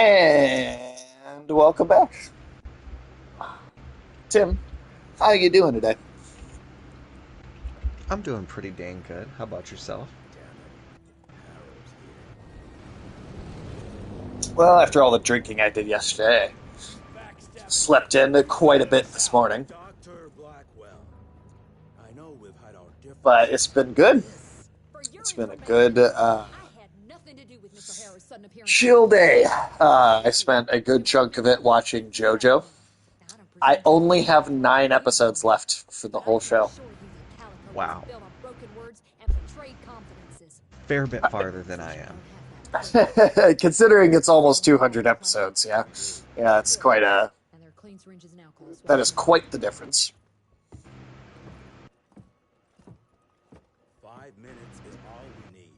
And welcome back. Tim, how you doing today? I'm doing pretty dang good. How about yourself? Well, after all the drinking I did yesterday, slept in quite a bit this morning, Dr. Blackwell, I know we've had our but differences, it's been good. For your It's been a information, good I had nothing to do with Mr. Harris' sudden appearance on chill the day. scene. I spent a good chunk of it watching JoJo. Now, I don't I presume to only say have anything about 9 episodes anyone, left for the but I whole can show. assure you that Calico wasn't Wow. built on broken words and betrayed confidences. Fair bit farther than I Since you am. don't have that proof, Considering it's almost follow 200 the plan. episodes, yeah. Yeah, it's quite a. And their clean syringes now close. That is quite the difference. 5 minutes is all we need.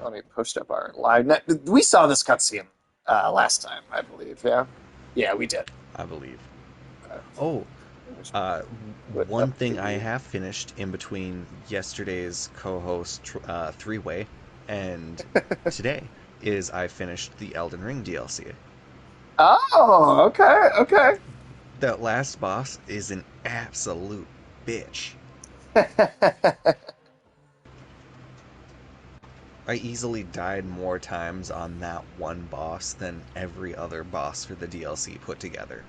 Let me post up our live. We saw this cutscene last time, I believe. Yeah, yeah, we did. I believe. Okay. Oh, uh, Put one up thing I the- have finished in between yesterday's co-host three-way and today is I finished the Elden Ring DLC. Oh, okay, okay. That last boss is an absolute bitch. I easily died more times on that one boss than every other boss for the DLC put together.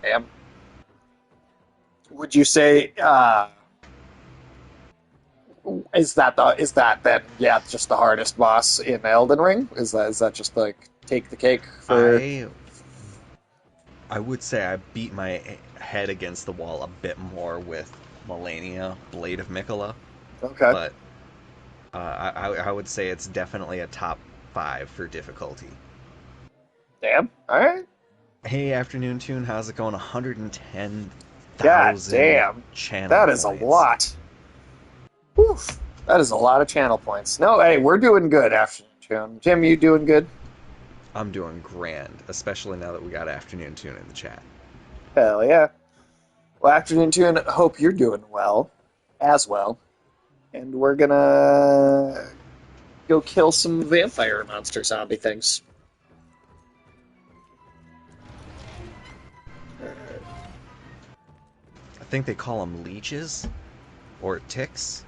Damn. Would you say is that then yeah just the hardest boss in Elden Ring? Is that just like take the cake for? I I would say I beat my head against the wall a bit more with Melania, Blade of Mikola, Okay, but I would say it's definitely a top five for difficulty. damn. All right. Hey, Afternoon Tune, how's it going? God 110,000 damn. channel That is a points. lot. Oof. That is a lot of channel points. No, hey, we're doing good, Afternoon Tune. Tim, you doing good? I'm doing grand, especially now that we got Afternoon Tune in the chat. Hell yeah. Well, Afternoon Tune, hope you're doing well, as well. And we're gonna go kill some vampire monster zombie things. I think they call them leeches or ticks.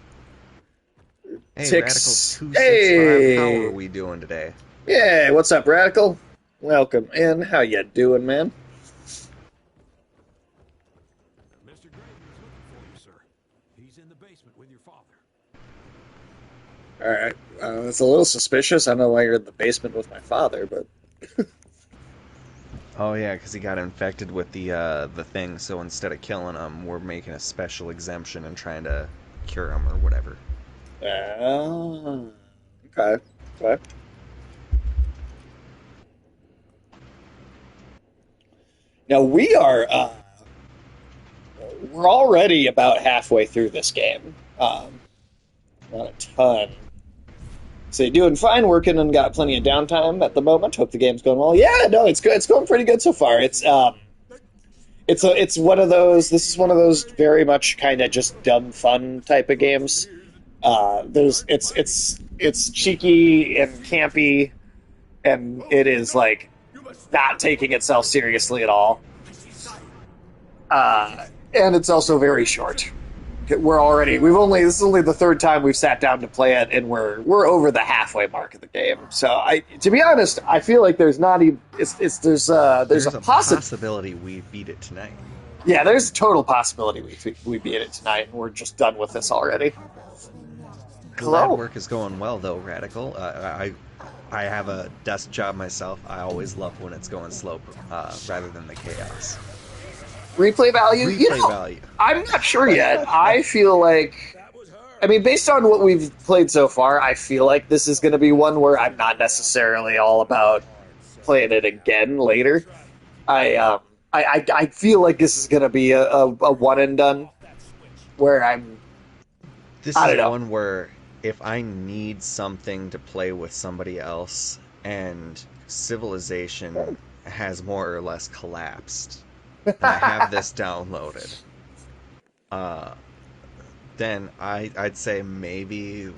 Hey, Radical Ticks. 265, how are Hey! we doing today? Yeah, what's up, Radical? Welcome in. How you doing, man? Mr. Graydon's looking for you, sir. He's in the basement with your father. Alright. It's a little suspicious. I don't know why you're in the basement with my father, but... Oh yeah, because he got infected with the thing. So instead of killing him, we're making a special exemption and trying to cure him or whatever. Okay. Okay. Now we're already about halfway through this game. Not a ton. So you're doing fine, working and got plenty of downtime at the moment. Hope the game's going well. Yeah, no, it's good. It's going pretty good so far. It's one of those. This is one of those very much kind of just dumb fun type of games. There's it's cheeky and campy, and it is like not taking itself seriously at all. And it's also very short. This is only the third time we've sat down to play it, and we're over the halfway mark of the game. So to be honest, I feel like there's not even there's There's a a possibility we beat it tonight. yeah, there's a total possibility we beat it tonight, and we're just done with this already. Glad Hello. work is going well though, Radical. I have a desk job myself. I always love when it's going slow rather than the chaos. Replay value? Replay value. I'm not sure yet. I feel like, I mean, based on what we've played so far, I feel like this is going to be one where I'm not necessarily all about playing it again later. I feel like this is going to be a one and done where This I is don't know. one where if I need something to play with somebody else and Civilization has more or less collapsed, and I have this downloaded, uh, then I'd say maybe,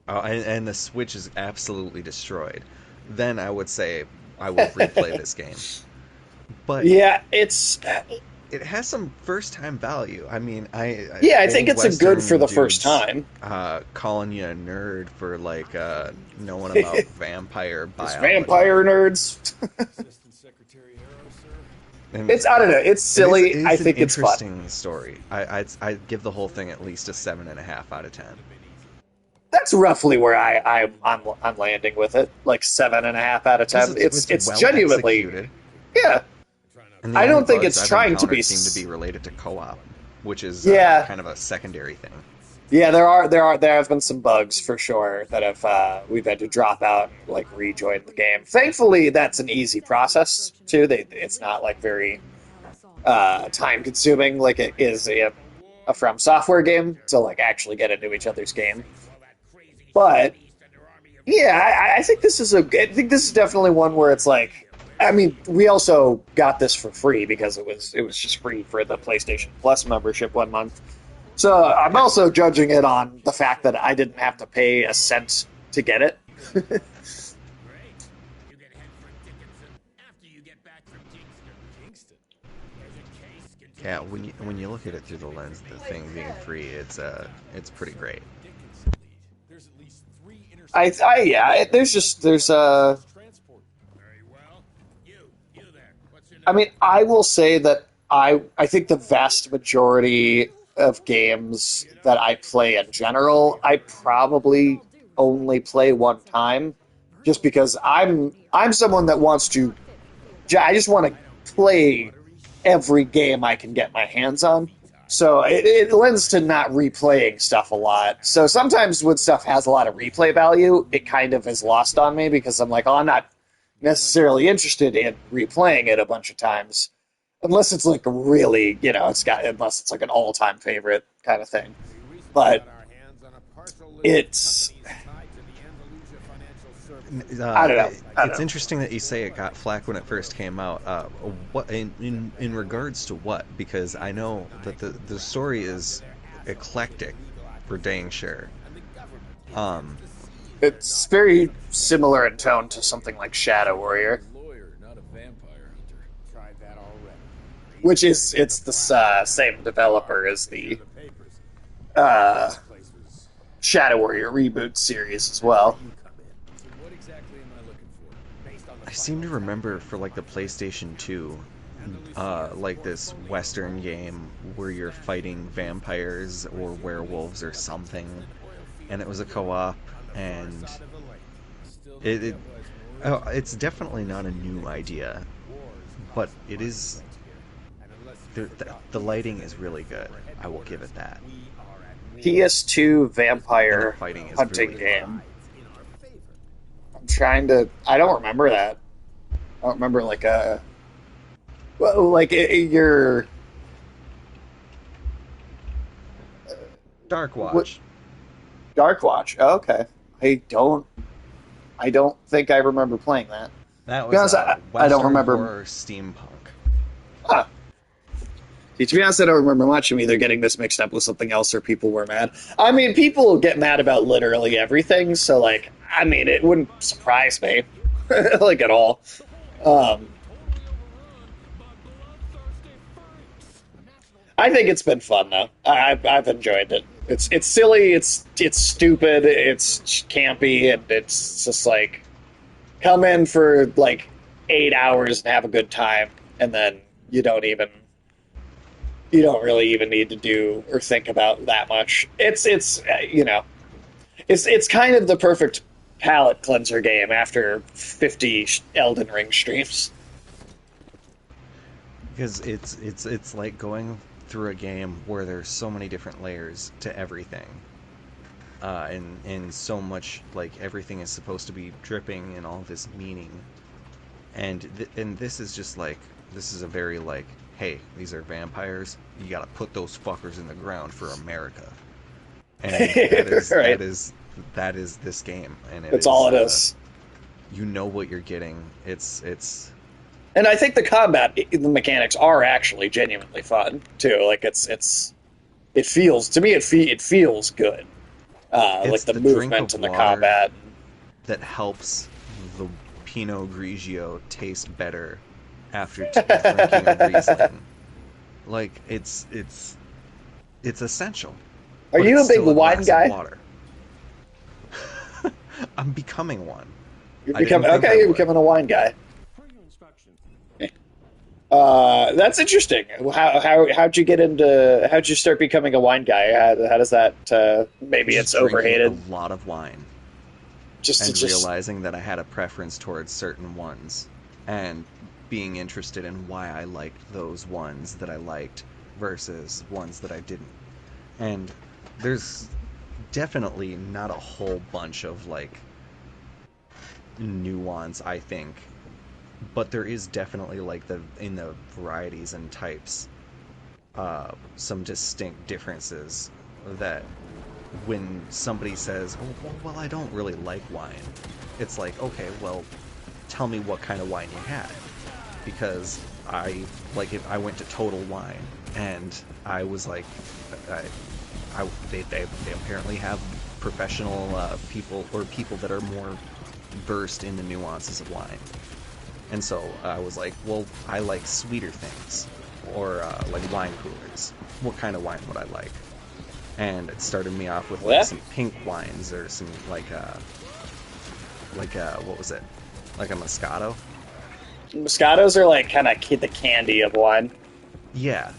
and the Switch is absolutely destroyed. then I would say I will replay this game. But Yeah, it has some first-time value. I mean, I think old it's a good for Western the first dudes, time. calling you a nerd for like knowing about vampire It's biology. vampire nerds. Assistant Secretary Harrow, sir. And I don't know. It's silly. It is I think an it's fun. interesting story. I'd give the whole thing at least a 7.5 out of 10. That's roughly where I'm landing with it, like 7.5 out of 10. It's well genuinely, executed. yeah. And the I don't only think bugs it's I've trying to be encountered seem to be related to co-op, which is Yeah. kind of a secondary thing. Yeah, there have been some bugs for sure that have we've had to drop out and like rejoin the game. Thankfully, that's an easy process too. It's not like very time consuming like it is a From Software game to like actually get into each other's game. But yeah, I think this is I think this is definitely one where it's like, I mean, we also got this for free because it was just free for the PlayStation Plus membership 1 month. So I'm also judging it on the fact that I didn't have to pay a cent to get it. Yeah, when you look at it through the lens of the thing being free, it's pretty great. There's at least 3 There's transport. Very well. You there. What's your name? I mean, I will say that I think the vast majority of games that I play in general, I probably only play one time, just because I'm someone that wants to. I just want to play every game I can get my hands on. So it lends to not replaying stuff a lot. So sometimes when stuff has a lot of replay value, it kind of is lost on me because I'm like, oh, I'm not necessarily interested in replaying it a bunch of times. Unless it's like really, unless it's like an all-time favorite kind of thing. But it's, I don't know. It's interesting that you say it got flack when it first came out. What in regards to what? Because I know that the story is eclectic, for dang sure. It's very similar in tone to something like Shadow Warrior, which is it's the same developer as the Shadow Warrior reboot series as well. I seem to remember for like the PlayStation 2, like this Western game where you're fighting vampires or werewolves or something, and it was a co-op, and it's definitely not a new idea, but it is. The lighting is really good. I will give it that. PS2 vampire fighting is hunting really game. I'm trying to. I don't remember that. I don't remember like a. Well, like your. Dark Watch. Dark Watch. Oh, okay. I don't think I remember playing that. That Because was I don't remember. horror steampunk. Huh. See, to be honest, I don't remember much. I'm either getting this mixed up with something else or people were mad. I mean, people get mad about literally everything, so, like, I mean, it wouldn't surprise me, like, at all. I think it's been fun, though. I've enjoyed it. It's silly, it's stupid, it's campy, and it's just, like, come in for, like, 8 hours and have a good time, and then you don't really even need to do or think about that much. It's kind of the perfect palate cleanser game after 50 Elden Ring streams. Because it's like going through a game where there's so many different layers to everything, and so much, like, everything is supposed to be dripping in all this meaning, and this is just like, this is a very like, hey, these are vampires. You gotta put those fuckers in the ground for America. And Right. that is this game. And That's all it is. You know what you're getting. It's And I think the combat, the mechanics are actually genuinely fun too. Like it feels to me it feels good. Like the the drink movement of and the water combat. that helps Pinot Grigio tastes better after drinking a Riesling. Like it's essential. Are But you a it's big still wine glass of guy? water. I'm becoming one. You're I didn't becoming think I okay. You're would. becoming a wine guy. For your inspection. That's interesting. How'd you get into? How'd you start becoming a wine guy? How does that? Maybe Just it's drinking overhated. a lot of wine Just and to just realizing that I had a preference towards certain ones, and being interested in why I liked those ones that I liked versus ones that I didn't. And there's definitely not a whole bunch of like nuance, I think, but there is definitely like in the varieties and types some distinct differences that when somebody says, well, I don't really like wine, it's like, okay, well, tell me what kind of wine you had, because if I went to Total Wine and I was like, they apparently have professional people or people that are more versed in the nuances of wine. And so I was like, well, I like sweeter things, or like wine coolers. What kind of wine would I like? And it started me off with like some pink wines or some like what was it? Like a Moscato? Moscatos are like kind of the candy of wine. Yeah.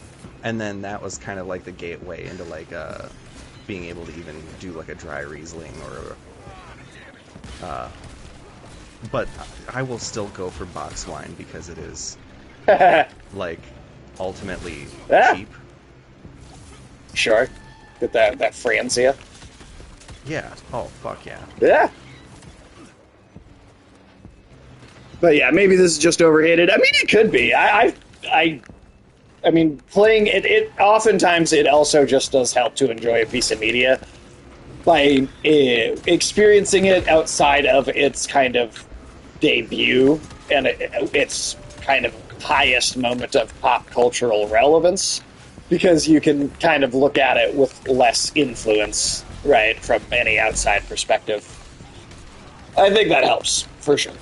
And then that was kind of like the gateway into like being able to even do like a dry Riesling or but I will still go for box wine because it is like ultimately Yeah. cheap. Sure. Get that Franzia. Yeah. Oh fuck yeah. Yeah. But yeah, maybe this is just overhated. I mean, it could be. I mean, playing it oftentimes it also just does help to enjoy a piece of media by experiencing it outside of its kind of debut and its kind of highest moment of pop cultural relevance, because you can kind of look at it with less influence, right, from any outside perspective. I think that helps, for sure.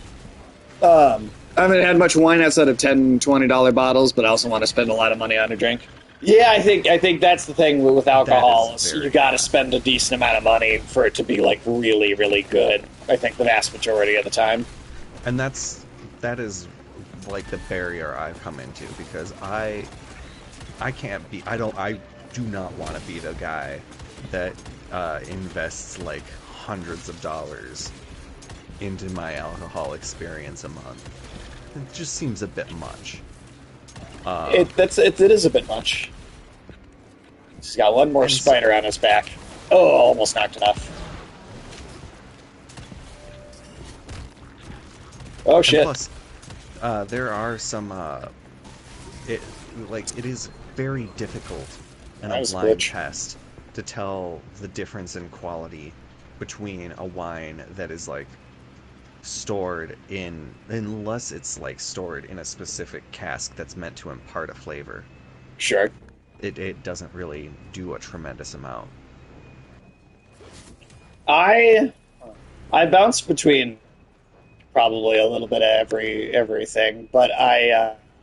I haven't had much wine outside of $10, $20 bottles, but I also want to spend a lot of money on a drink. Yeah, I think that's the thing with alcohol. That is Is very you got to bad. spend a decent amount of money for it to be like really, really good. I think the vast majority of the time. And that is like the barrier I've come into, because I do not want to be the guy that invests like hundreds of dollars into my alcohol experience a month. It just seems a bit much. It is a bit much. He's got one more And spider on his back. Oh, almost knocked it off. Oh And shit! plus, there are some. It is very difficult in That a was a blind glitch. test to tell the difference in quality between a wine that is like stored in, unless it's like stored in a specific cask that's meant to impart a flavor. Sure. It doesn't really do a tremendous amount. I bounce between probably a little bit of everything, but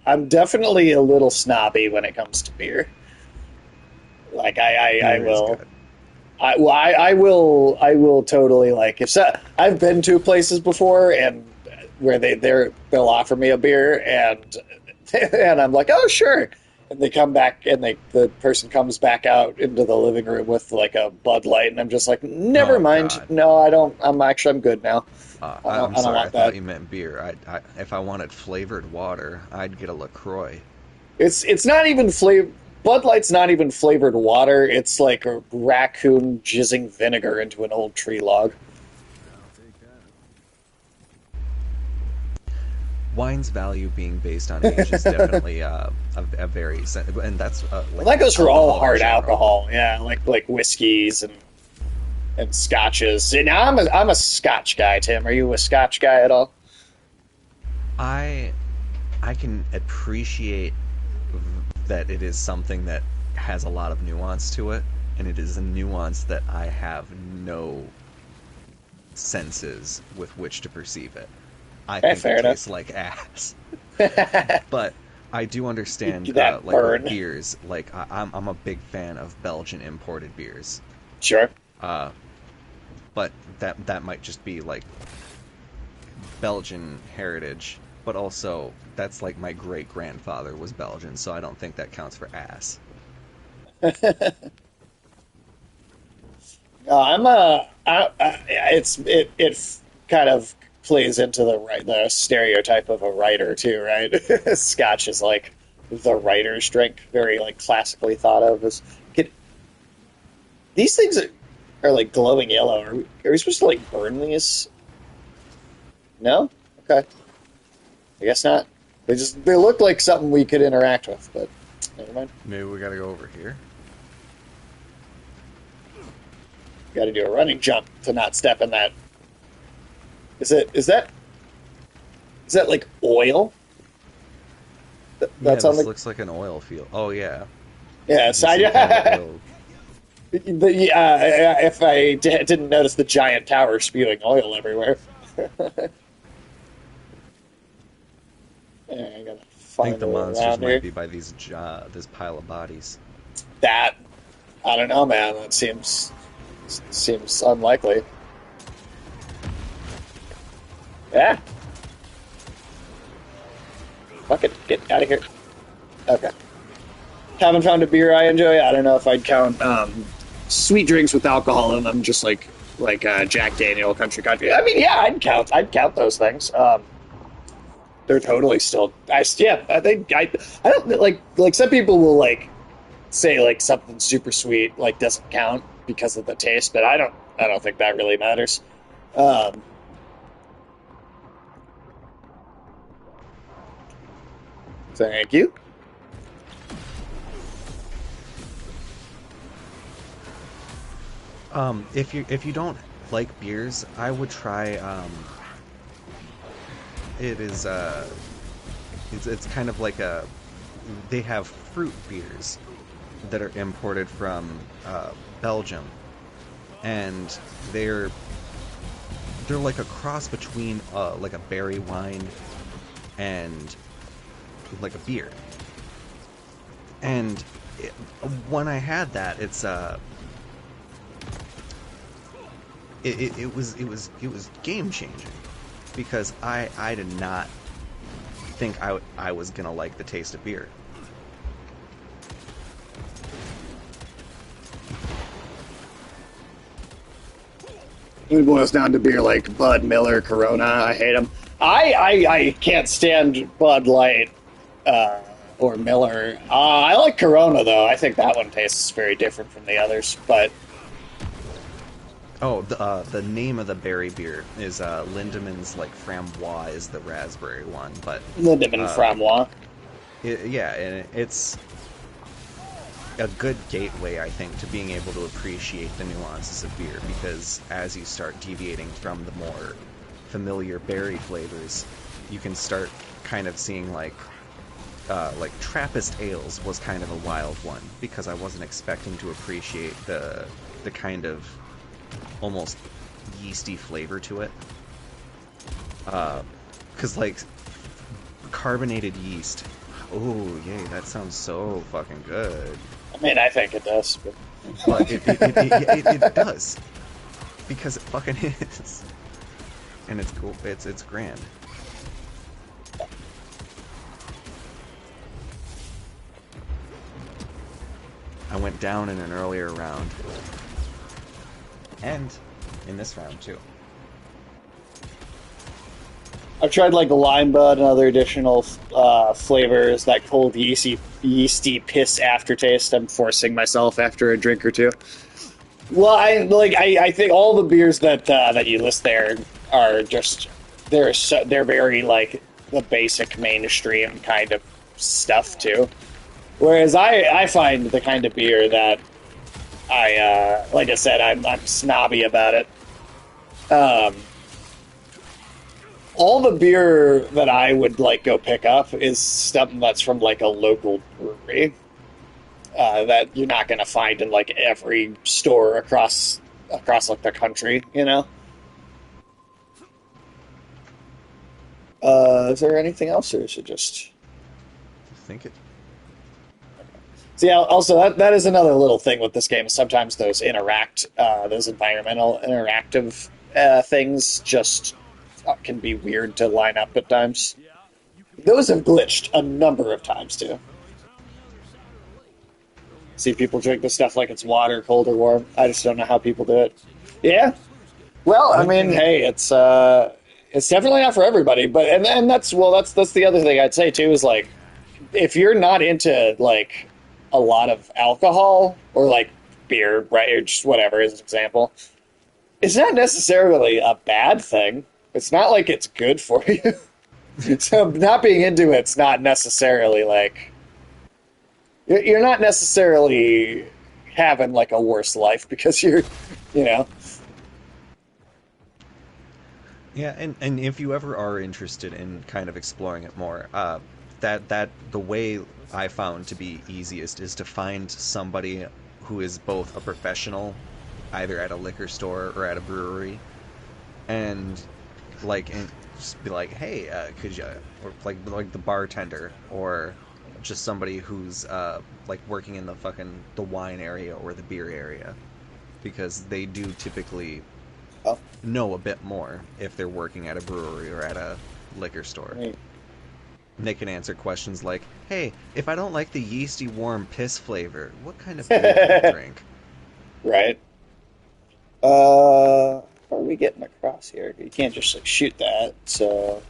I'm definitely a little snobby when it comes to beer. Like I Beer is will. good. I will totally like if so, I've been to places before and where they'll offer me a beer and and I'm like, oh sure, and they come back and the person comes back out into the living room with like a Bud Light and I'm just like, never Oh, mind, God. no, I don't. I'm good now. I'm I don't sorry, I want thought that. you meant beer. If I wanted flavored water, I'd get a LaCroix. It's not even flavor. Bud Light's not even flavored water. It's like a raccoon jizzing vinegar into an old tree log. Wine's value being based on age is definitely a very and that's Well, like that goes for all alcohol in hard general. alcohol, yeah, like whiskeys and scotches. And I'm a Scotch guy. Tim, are you a Scotch guy at all? I can appreciate that it is something that has a lot of nuance to it, and it is a nuance that I have no senses with which to perceive it. I think fair it enough. tastes like ass. But I do understand That like burn. with beers. Like I'm a big fan of Belgian imported beers. Sure. Uh, but that might just be like Belgian heritage. But also that's like my great grandfather was Belgian, so I don't think that counts for ass. I'm a. It kind of plays into the stereotype of a writer too, right? Scotch is like the writer's drink, very like classically thought of as. Can, these things are like glowing yellow. Are we supposed to like burn these? No. Okay. I guess not. They look like something we could interact with, but never mind. Maybe we gotta go over here. Got to do a running jump to not step in that. Is that like oil? Yeah, That's on this the looks like an oil field. Oh yeah, yeah. you So can see kind of oil. if I didn't notice the giant tower spewing oil everywhere. Yeah, I gotta I think find the a way monsters around might here. be by this pile of bodies. That I don't know, man. That seems unlikely. Yeah. Fuck it. Get out of here. Okay. Haven't found a beer I enjoy. I don't know if I'd count sweet drinks with alcohol in them, just like Jack Daniel, Country. I mean, yeah, I'd count those things. They're totally still. Yeah. I don't like some people will like say like something super sweet like doesn't count because of the taste, but I don't think that really matters. Um, Thank you. If you don't like beers, I would try. It is it's kind of like a. They have fruit beers that are imported from Belgium, and they're they're like a cross between like a berry wine and like a beer. And it, when I had that, it was game changing because I did not think I was gonna like the taste of beer. It boils down to beer like Bud, Miller, Corona. I hate them. I can't stand Bud Light or Miller. I like Corona though. I think that one tastes very different from the others. But Oh, the name of the berry beer is Lindemann's like Framboise is the raspberry one, but Lindemann uh, Frambois. yeah, and it's a good gateway, I think, to being able to appreciate the nuances of beer because as you start deviating from the more familiar berry flavors, you can start kind of seeing like Trappist ales was kind of a wild one because I wasn't expecting to appreciate the kind of almost yeasty flavor to it. Because like carbonated yeast. Oh, yay, that sounds so fucking good. I mean, I think it does. But But it does. Because it fucking is. And it's cool. It's grand. I went down in an earlier round. And in this round too. I've tried like the lime bud and other additional flavors. That cold yeasty piss aftertaste. I'm forcing myself after a drink or two. Well, I think all the beers that you list there are just they're very like the basic mainstream kind of stuff too. Whereas I find the kind of beer that like I said, I'm snobby about it. All the beer that I would like go pick up is stuff that's from like a local brewery that you're not going to find in like every store across like the country, you know. Is there anything else, or is it just? I think it. See, also that is another little thing with this game. Sometimes those environmental interactive things just can be weird to line up at times. Those have glitched a number of times too. See people drink this stuff like it's water, cold or warm. I just don't know how people do it. Yeah. Well, I One mean, thing. hey, it's definitely not for everybody. But and that's the other thing I'd say too is like if you're not into like a lot of alcohol or like beer, right, or just whatever as an example, it's not necessarily a bad thing. It's not like it's good for you. So not being into it's not necessarily like you're not necessarily having like a worse life because you know, Yeah, and if you ever are interested in kind of exploring it more, that the way I found to be easiest is to find somebody who is both a professional, either at a liquor store or at a brewery, and and just be like, hey, could you, or like the bartender, or just somebody who's like working in the wine area or the beer area, because they do typically oh, know a bit more if they're working at a brewery or at a liquor store. I mean, They can answer questions like, hey, if I don't like the yeasty warm piss flavor, what kind of beer can I drink? right. How are we getting across here? You can't just like shoot that. So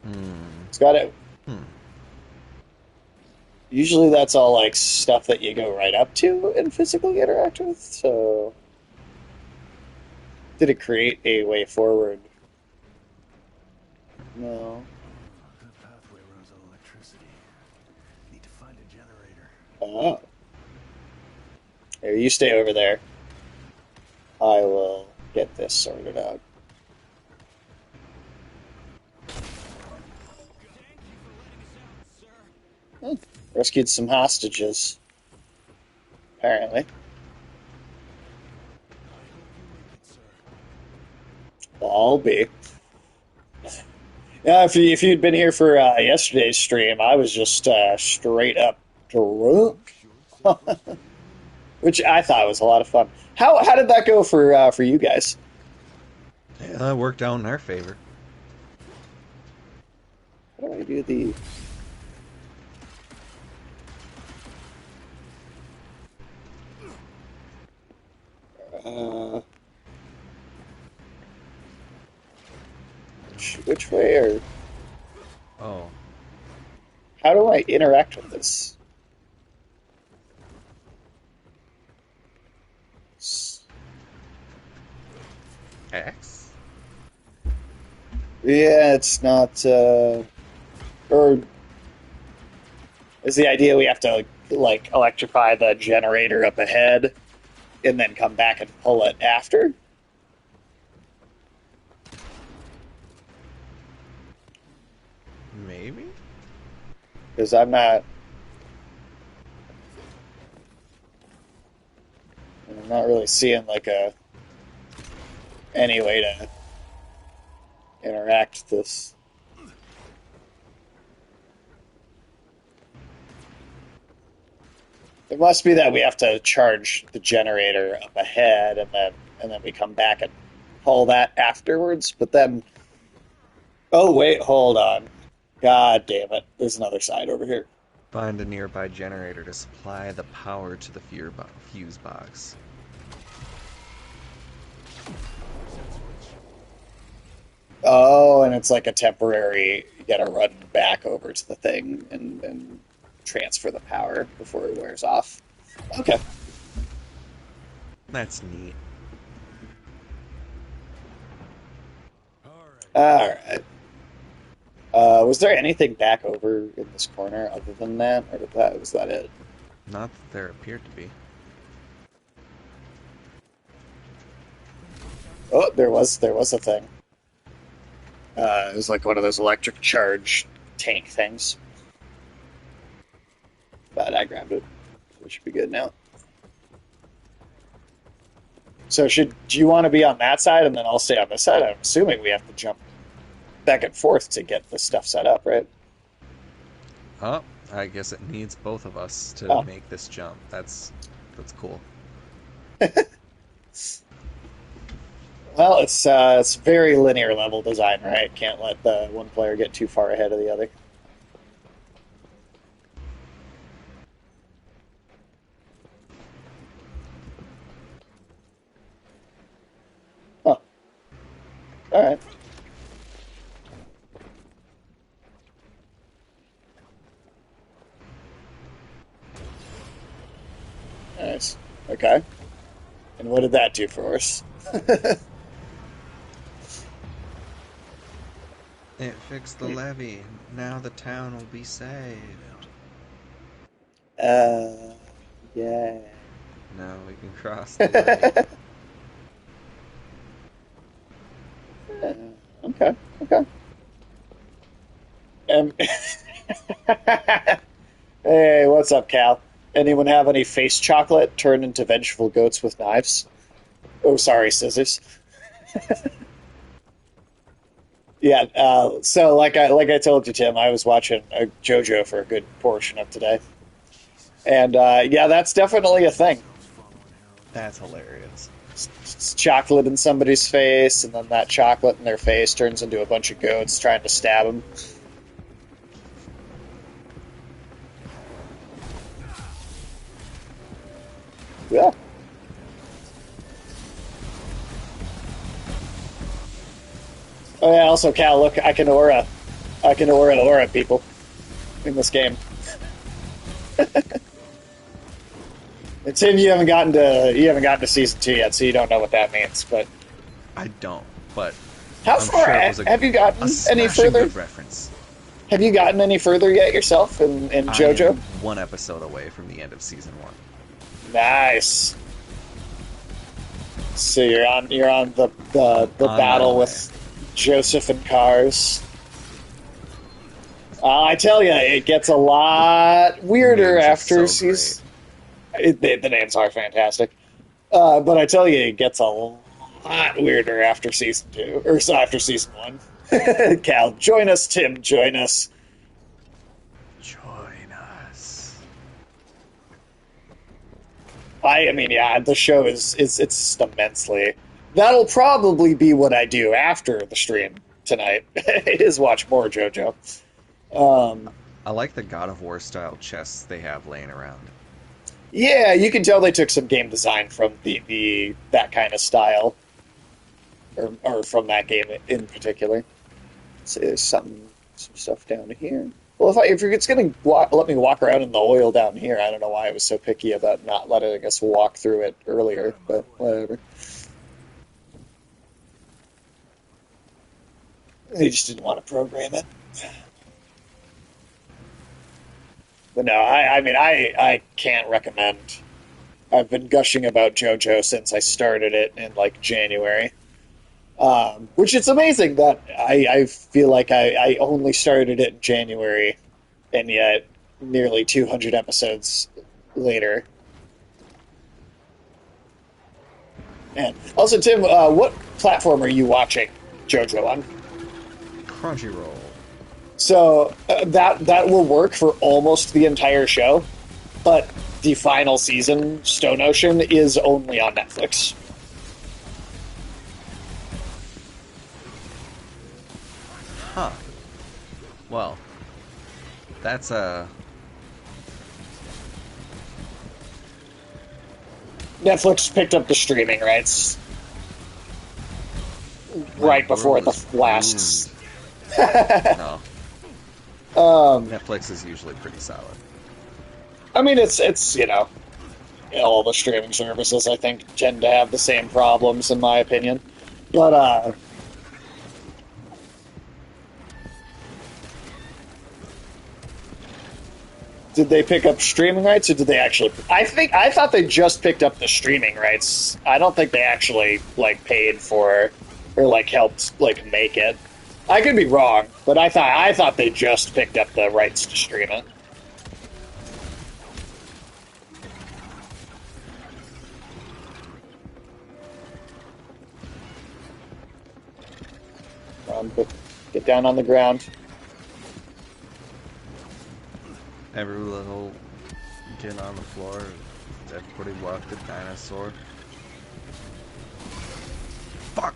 Hmm. it's got it. Hmm. Usually that's all like stuff that you go right up to and physically interact with. So did it create a way forward? No. That pathway runs on electricity. Need to find a generator. Oh. Here, you stay over there. I will get this sorted out. Hmm. Rescued some hostages, apparently. Well, I'll be. Yeah, if you'd been here for yesterday's stream, I was just straight up drunk, which I thought was a lot of fun. How did that go for you guys? Yeah, that worked out in our favor. How do I do the? Uh, which way or Oh, how do I interact with this? X? Yeah, it's not. Or is the idea we have to like electrify the generator up ahead and then come back and pull it after? Maybe? Because I'm not really seeing like any way to interact with this. It must be that we have to charge the generator up ahead and then we come back and pull that afterwards. But then, oh wait, hold on. God damn it! There's another side over here. Find a nearby generator to supply the power to the fuse box. Oh, and it's like a temporary. You got to run back over to the thing and transfer the power before it wears off. Okay. That's neat. Alright. All right. Was there anything back over in this corner other than that, or was that it? Not that there appeared to be. Oh, there was a thing. It was like one of those electric charge tank things, but I grabbed it. So it should be good now. So do you want to be on that side and then I'll stay on this side? I'm assuming we have to jump back and forth to get the stuff set up, right? Oh, I guess it needs both of us to Oh. make this jump. That's cool. Well, it's very linear level design, right? Can't let the one player get too far ahead of the other. Oh, all right. Nice. Okay. And what did that do for us? It fixed the levee. Now the town will be saved. Yeah. Now we can cross the levee. Okay. Okay. Hey, what's up, Cal? Anyone have any face chocolate turned into vengeful goats with knives? Oh, sorry, scissors. Yeah. So, like I told you, Tim, I was watching JoJo for a good portion of today, and yeah, that's definitely a thing. That's hilarious. It's chocolate in somebody's face, and then that chocolate in their face turns into a bunch of goats trying to stab them. Yeah. Oh yeah. Also, Cal, look, I can aura people in this game. And Tim, you haven't gotten to season 2 yet, so you don't know what that means. But I don't, but how I'm far sure it was have you gotten a any smashing further? good reference. Have you gotten any further yet yourself in I JoJo? am one episode away from the end of season 1. Nice. So you're on the On my battle way. with Joseph and Cars. I tell you, it gets a lot weirder Names are after so season. The names are fantastic, but I tell you, it gets a lot weirder after season 2 or so after season 1. Cal, join us. Tim, join us. Join us. I mean, yeah, the show is it's just immensely. That'll probably be what I do after the stream tonight. Is watch more JoJo. I like the God of War style chests they have laying around. Yeah, you can tell they took some game design from the that kind of style, or from that game in particular. So there's some stuff down here. Well, if it's gonna let me walk around in the oil down here, I don't know why I was so picky about not letting us walk through it earlier, but whatever. They just didn't want to program it. But no, I mean, I can't recommend. I've been gushing about JoJo since I started it in like January. Which it's amazing that I feel like I only started it in January, and yet nearly 200 episodes later. And also, Tim, what platform are you watching JoJo on? Crunchyroll. So that will work for almost the entire show, but the final season, Stone Ocean, is only on Netflix. Huh. Well, that's Netflix picked up the streaming rights right before the last. No. Netflix is usually pretty solid. I mean, it's all the streaming services I think tend to have the same problems in my opinion, but did they pick up streaming rights or did they actually? I thought they just picked up the streaming rights. I don't think they actually like paid for or like helped like make it. I could be wrong, but I thought they just picked up the rights to stream it. but get down on the ground. Every little get on the floor. Everybody walk the dinosaur. Fuck!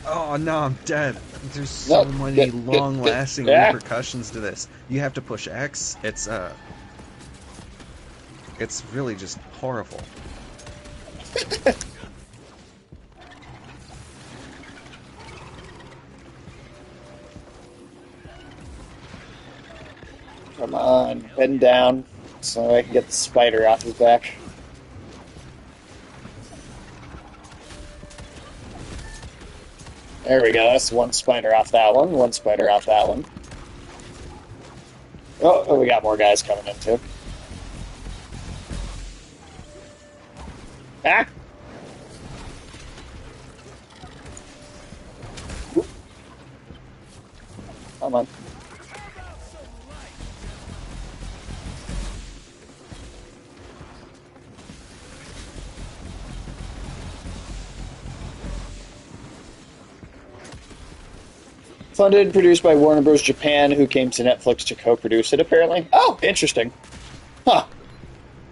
Oh no, I'm dead. There's so many long-lasting repercussions to this. You have to push X. It's really just horrible. Come on, bend down so I can get the spider off his back. There we go. That's one spider off that one. One spider off that one. Oh, we got more guys coming in too. Ah! Come on. Funded and produced by Warner Bros. Japan, who came to Netflix to co-produce it, apparently. Oh, interesting. Huh.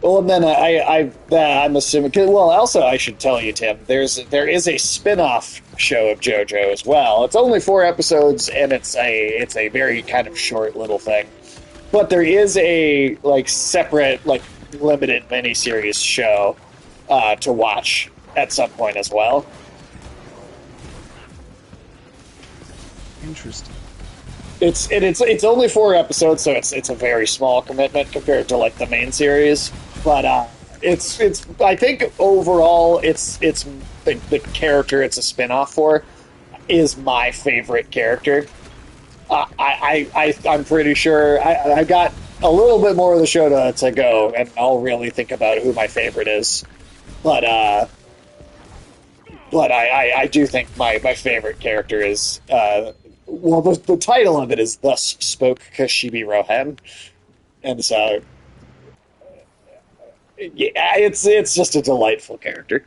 Well, and then I'm assuming... Well, also, I should tell you, Tim, there is a spin-off show of JoJo as well. It's only 4 episodes, and it's a very kind of short little thing. But there is a, separate, limited miniseries show to watch at some point as well. Interesting. It's only 4 episodes, so it's a very small commitment compared to the main series. But it's I think overall it's the character it's a spin-off for is my favorite character. I'm pretty sure I got a little bit more of the show to go, and I'll really think about who my favorite is. But I do think my favorite character is well, the title of it is Thus Spoke Kashibi Rohan, and so yeah, it's just a delightful character.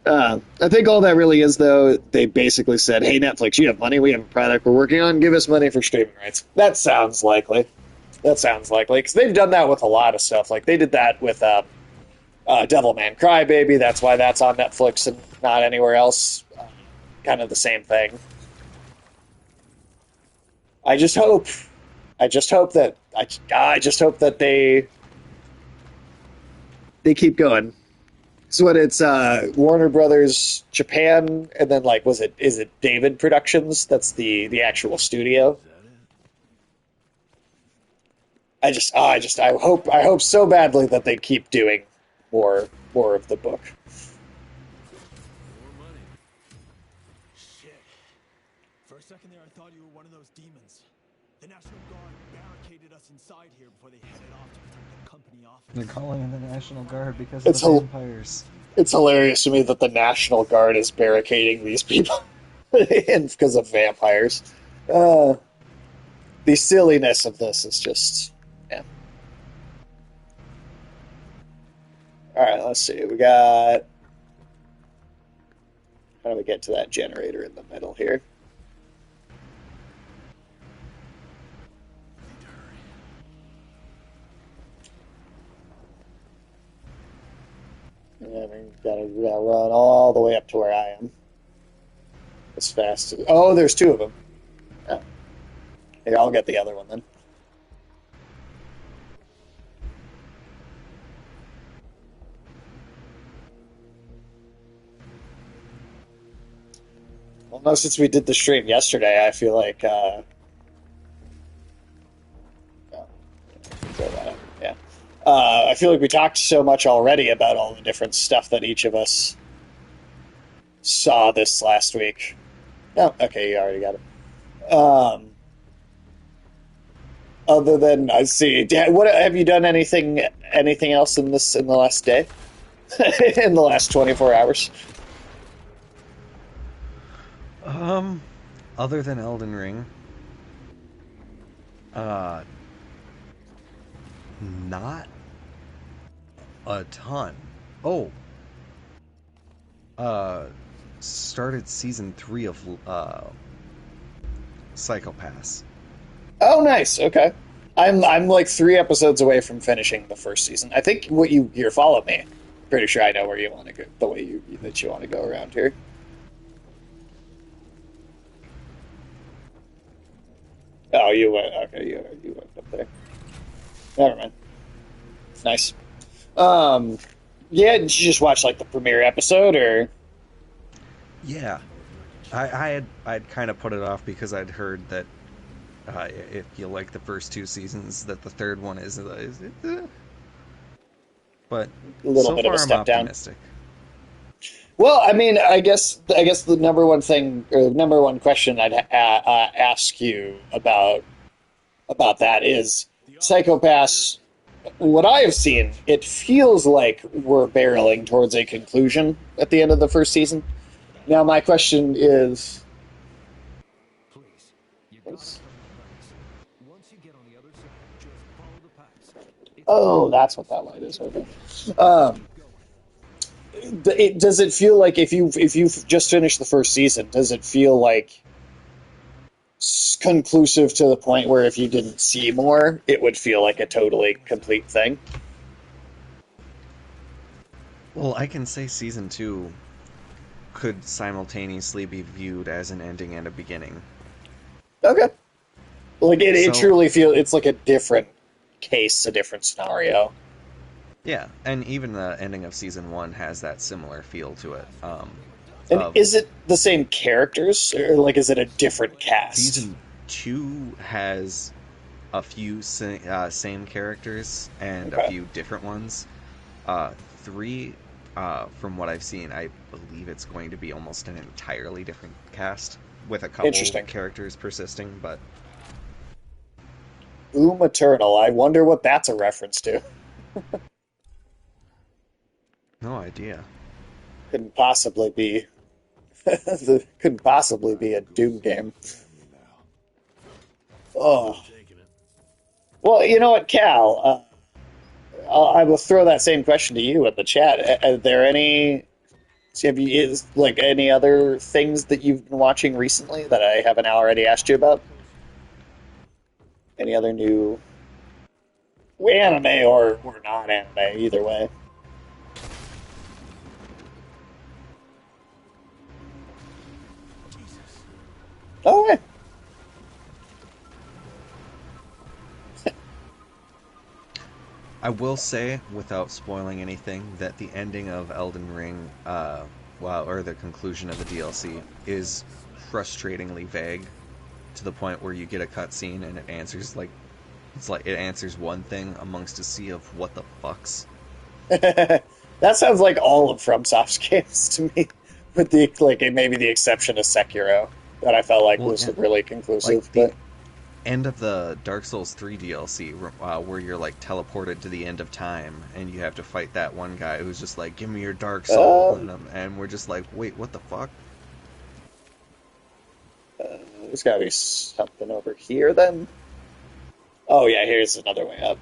I think all that really is, though, they basically said, "Hey, Netflix, you have money. We have a product we're working on. Give us money for streaming rights." That sounds likely. Because they've done that with a lot of stuff. Like they did that with Devilman Crybaby. That's why that's on Netflix and not anywhere else. Kind of the same thing. I just hope that they keep going. So what it's Warner Brothers Japan, and then is it David Productions? That's the actual studio. I hope so badly that they keep doing more of the book. More money. Shit. For a second there, I thought you were one of those demons. The National Guard barricaded us inside here before they headed off to protect the company office. They're calling in the National Guard because of the vampires. It's hilarious to me that the National Guard is barricading these people because of vampires. The silliness of this is just... yeah. Alright, let's see. We got... how do we get to that generator in the middle here? Yeah, we gotta run all the way up to where I am. As fast as... oh, there's 2 of them. Oh. Here, I'll get the other one then. Well, no, since we did the stream yesterday, I feel like... oh, throw that up. Yeah. I feel like we talked so much already about all the different stuff that each of us saw this last week. Oh, okay, you already got it. Other than I see, what have you done? Anything else in the last day? In the last 24 hours? Other than Elden Ring, not a ton. Oh, started season 3 of Psychopaths. Oh, nice. Okay. I'm like 3 episodes away from finishing the first season. I think what you follow me. Pretty sure I know where you want to go. The way you want to go around here. Oh, you went. Okay, you went up there. Never mind. Nice. Um, yeah. Did you just watch like the premiere episode, or? Yeah, I'd kind of put it off because I'd heard that if you like the first 2 seasons, that the third one but A little so bit of far a I'm step down. optimistic. Well, I mean, I guess the number one thing or number one question I'd ask you about that is Psychopaths. What I have seen, it feels like we're barreling towards a conclusion at the end of the first season. Now, my question is, Please, you gotta trust the facts. Once you get on the other side, just follow the pipes. It's oh, that's what that light is. Okay. Um, does it feel like if you've just finished the first season, does it feel like conclusive to the point where if you didn't see more, it would feel like a totally complete thing? Well, I can say season 2 could simultaneously be viewed as an ending and a beginning. Okay. Like it So, truly feels it's like a different case, a different scenario. yeah, and even the ending of season 1 has that similar feel to it. And Of is it the same characters, or like is it a different cast? season 2 has a few same characters and a Okay, few different ones. 3, from what I've seen, I believe it's going to be almost an entirely different cast with a couple interesting. characters persisting, but Doom Eternal. I wonder what that's a reference to. no idea. Couldn't possibly be. Couldn't possibly be a Doom game. Oh, well, you know what, Cal? I will throw that same question to you in the chat. Are there any? Have you is like any other things that you've been watching recently that I haven't already asked you about? Any other new anime or not anime, either way? Oh, yeah. I will say, without spoiling anything, that the ending of Elden Ring, or the conclusion of the DLC, is frustratingly vague to the point where you get a cutscene and it answers one thing amongst a sea of what the fucks. That sounds like all of FromSoft's games to me, with the like maybe the exception of Sekiro, that I felt like Well, was yeah, really like conclusive. the But end of the Dark Souls 3 DLC, where you're like teleported to the end of time and you have to fight that one guy who's just like, "Give me your Dark Soul," and we're just like, "Wait, what the fuck?" there's got to be something over here then. Oh yeah, here's another way up.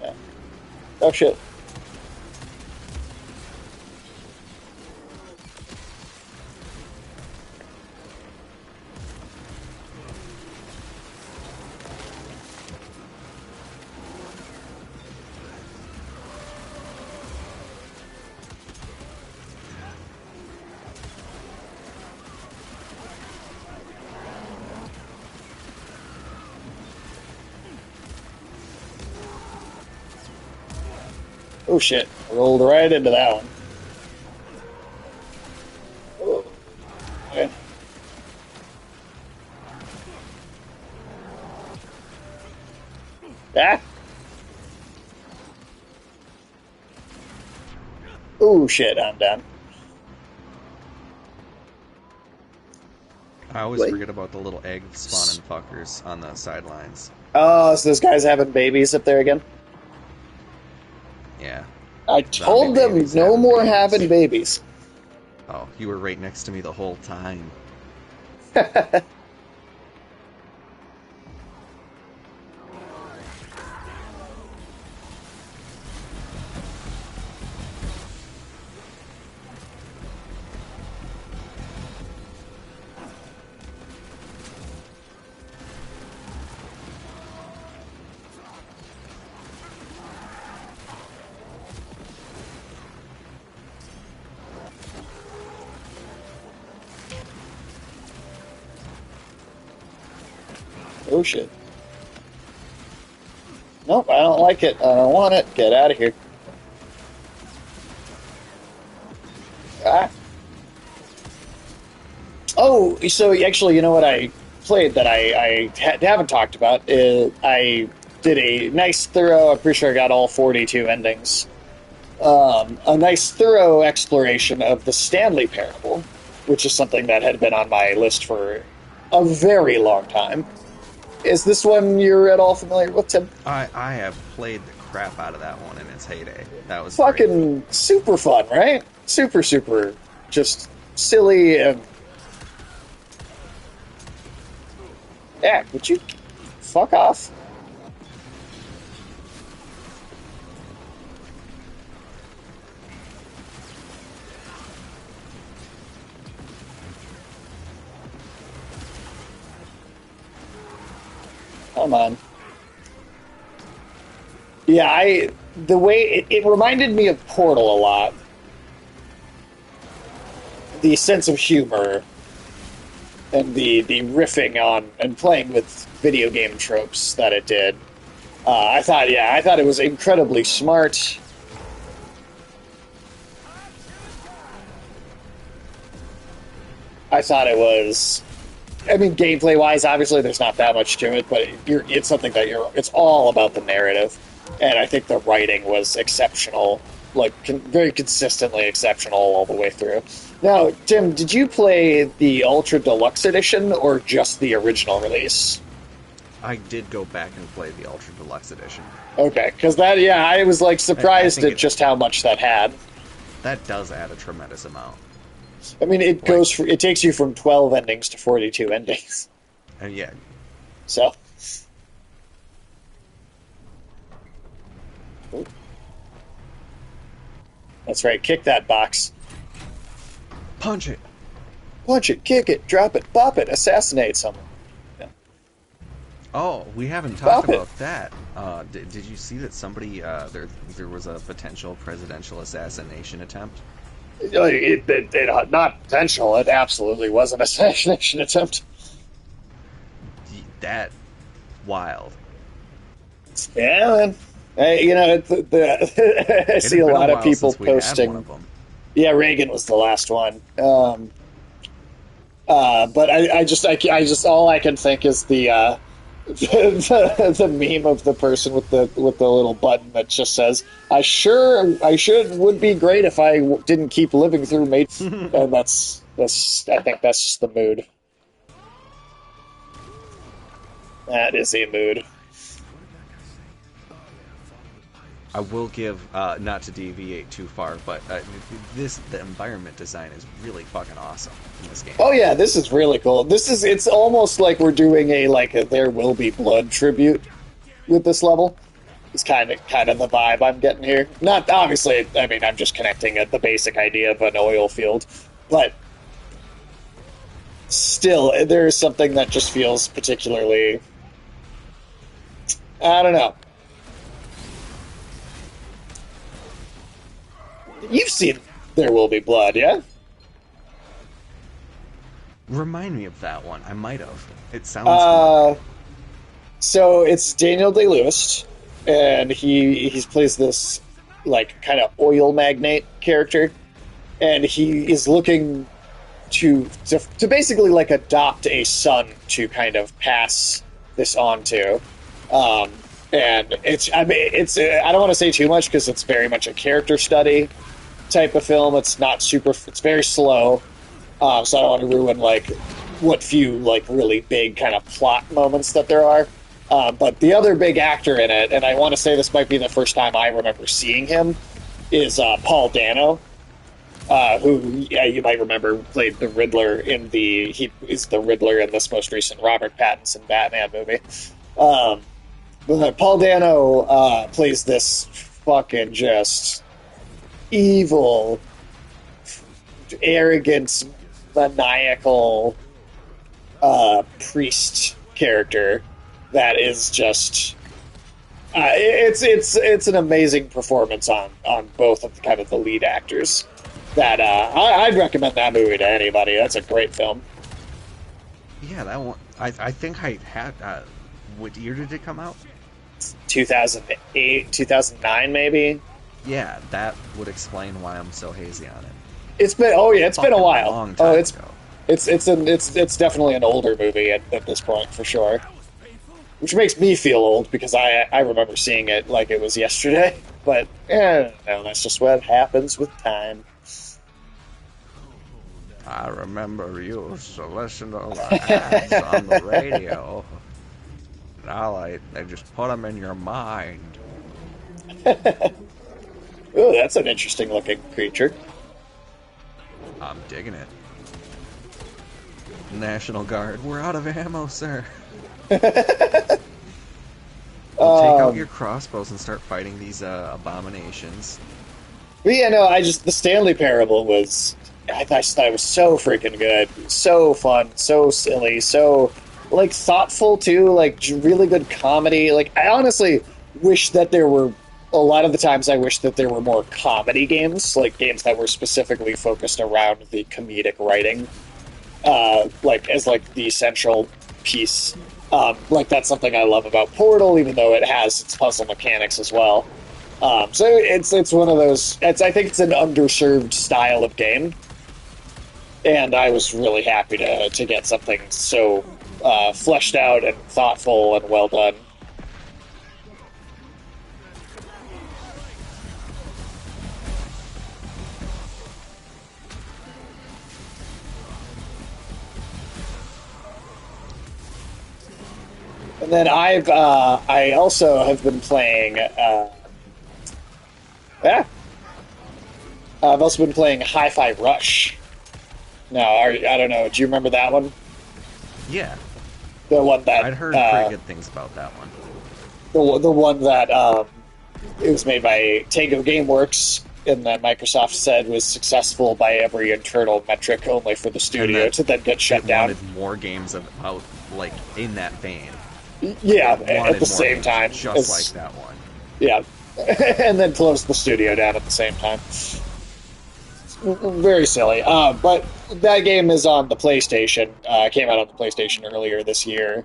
Yeah. Oh shit. Oh shit. I rolled right into that one. Oh, okay. Ah. Oh shit, I'm down. I always Wait. forget about the little egg spawning fuckers on the sidelines. Oh, so this guy's having babies up there again? Yeah, I zombie told them babies no having more babies. having babies. Oh, you were right next to me the whole time. Oh shit. Nope, I don't like it. I don't want it. Get out of here. Ah. Oh, so actually, you know what I played that I haven't talked about? I did a nice, thorough, I'm pretty sure I got all 42 endings. A nice, thorough exploration of the Stanley Parable, which is something that had been on my list for a very long time. Is this one you're at all familiar with, Tim? I have played the crap out of that one in its heyday. That was Fucking great. super fun, right? Super, super just silly and... Yeah, would you fuck off? Come on. Yeah, the way it reminded me of Portal a lot. The sense of humor and the riffing on and playing with video game tropes that it did. I thought it was incredibly smart. I thought it was. I mean, gameplay-wise, obviously, there's not that much to it, but it's something that it's all about the narrative, and I think the writing was exceptional, like very consistently exceptional all the way through. Now, Tim, did you play the Ultra Deluxe Edition or just the original release? I did go back and play the Ultra Deluxe Edition. Okay, because I was like surprised at just how much that had. That does add a tremendous amount. I mean, it takes you from 12 endings to 42 endings. And yeah. So. Ooh. That's right, kick that box. Punch it! Punch it, kick it, drop it, bop it, assassinate someone. Yeah. Oh, we haven't talked about that. Did you see that somebody, there was a potential presidential assassination attempt? Not potential, it absolutely was an assassination attempt. That wild. Yeah, man. I see a lot of people posting. Yeah, Reagan was the last one. But I just all I can think is the meme of the person with the little button that just says, I would be great if I didn't keep living through May. And that's I think that's just the mood. That is a mood. I will give, not to deviate too far, but the environment design is really fucking awesome in this game. Oh yeah, this is really cool. It's almost like we're doing a There Will Be Blood tribute with this level. It's kind of the vibe I'm getting here. Not obviously, I mean, I'm just connecting the basic idea of an oil field, but still, there is something that just feels particularly, I don't know. You've seen There Will Be Blood, yeah? Remind me of that one. I might have. It sounds So it's Daniel Day-Lewis, and he plays this kind of oil magnate character, and he is looking to basically adopt a son to kind of pass this on to. And I don't want to say too much because it's very much a character study type of film. It's very slow, so I don't want to ruin what few really big kind of plot moments that there are. But the other big actor in it, and I want to say this might be the first time I remember seeing him, is Paul Dano, who you might remember played the Riddler he is the Riddler in this most recent Robert Pattinson Batman movie. But Paul Dano plays this fucking just evil, arrogant, maniacal priest character that is just it's an amazing performance on both of the lead actors. That I'd recommend that movie to anybody. That's a great film. Yeah, that one. I think I had What year did it come out? 2008, 2009, maybe. Yeah, that would explain why I'm so hazy on it. It's been it's been a Fucking while. long time ago. It's definitely an older movie at this point for sure. Which makes me feel old because I remember seeing it like it was yesterday. But no, that's just what happens with time. I remember you used to listen to the ads on the radio. Now they just put them in your mind. Ooh, that's an interesting looking creature. I'm digging it. National Guard, we're out of ammo, sir. Well, take out your crossbows and start fighting these abominations. But yeah, no, the Stanley Parable was, I just thought it was so freaking good. So fun, so silly, so, like, thoughtful, too, like, really good comedy. Like, I honestly wish that there were, a lot of the times I wish that there were more comedy games, like, games that were specifically focused around the comedic writing, like, as, like, the central piece. Like, that's something I love about Portal, even though it has its puzzle mechanics as well. So it's one of those. I think it's an underserved style of game, and I was really happy to get something so fleshed out and thoughtful and well done. And then I also have been playing. I've also been playing Hi-Fi Rush. Now, I don't know. Do you remember that one? Yeah. The one that I'd heard pretty good things about that one. The one that it was made by Tango Gameworks, and that Microsoft said was successful by every internal metric, only for the studio to then get shut down. Wanted more games about like in that vein. Yeah, at the same time, just like that one. Yeah, and then closed the studio down at the same time. Very silly. But that game is on the PlayStation. Came out on the PlayStation earlier this year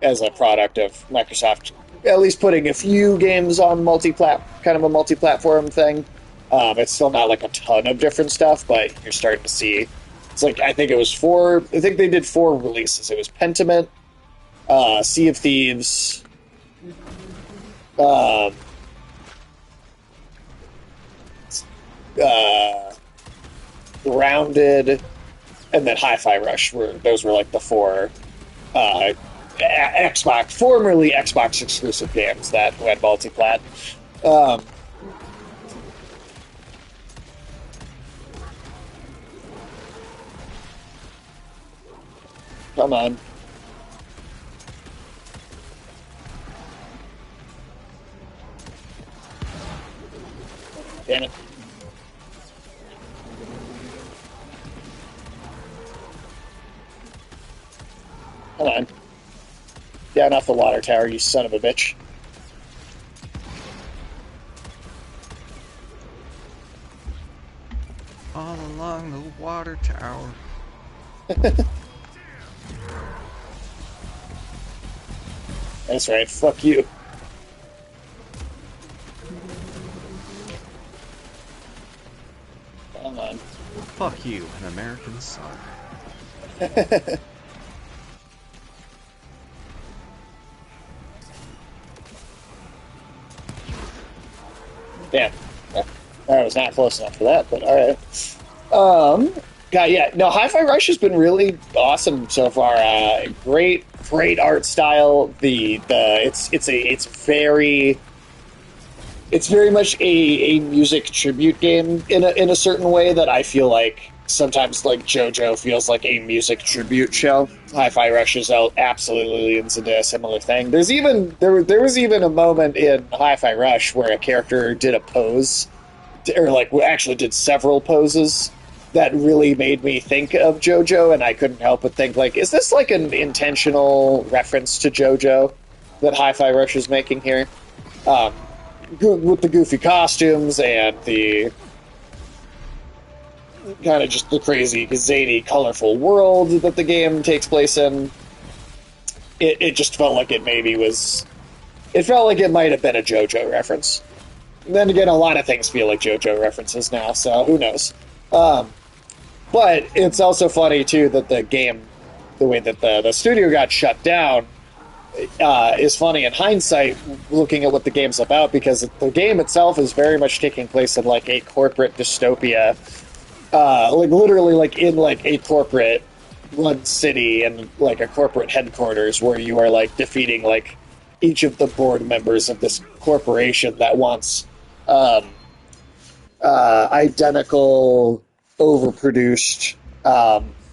as a product of Microsoft, at least putting a few games on kind of a multi-platform thing. It's still not like a ton of different stuff, but you're starting to see. It's like I think they did 4 releases. It was Pentiment, Sea of Thieves, Grounded, and then Hi-Fi Rush. Those were like the 4 formerly Xbox exclusive games that went multi-plat. Come on. Damn it. Come on. Down off the water tower, you son of a bitch. All along the water tower. That's right, fuck you. Come on. Fuck you, an American son. Damn. I was not close enough for that, but alright. Yeah, no, Hi-Fi Rush has been really awesome so far. Great art style. It's very much a music tribute game in a certain way that I feel like sometimes like JoJo feels like a music tribute show. Hi-Fi Rush is absolutely leans into a similar thing. There was even a moment in Hi-Fi Rush where a character did a pose, or like actually did several poses that really made me think of JoJo, and I couldn't help but think, like, is this like an intentional reference to JoJo that Hi-Fi Rush is making here? With the goofy costumes and the kind of just the crazy, zany, colorful world that the game takes place in. it just felt like it maybe was. It felt like it might have been a JoJo reference. And then again, a lot of things feel like JoJo references now, so who knows? But it's also funny too that the game, the way that the studio got shut down, is funny in hindsight, looking at what the game's about, because the game itself is very much taking place in like a corporate dystopia, like literally like in like a corporate run city and like a corporate headquarters where you are like defeating like each of the board members of this corporation that wants identical, overproduced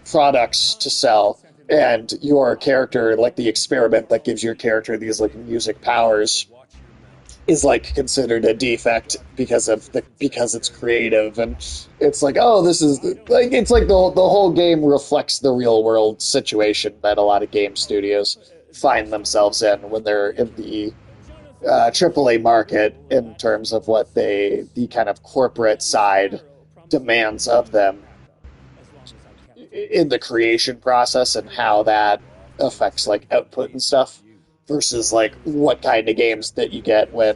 products to sell, and your character, like the experiment that gives your character these like music powers, is like considered a defect because it's creative, and it's like, oh, this is like, it's like the whole game reflects the real world situation that a lot of game studios find themselves in when they're in the AAA market, in terms of what the kind of corporate side demands of them in the creation process, and how that affects like output and stuff, versus like what kind of games that you get when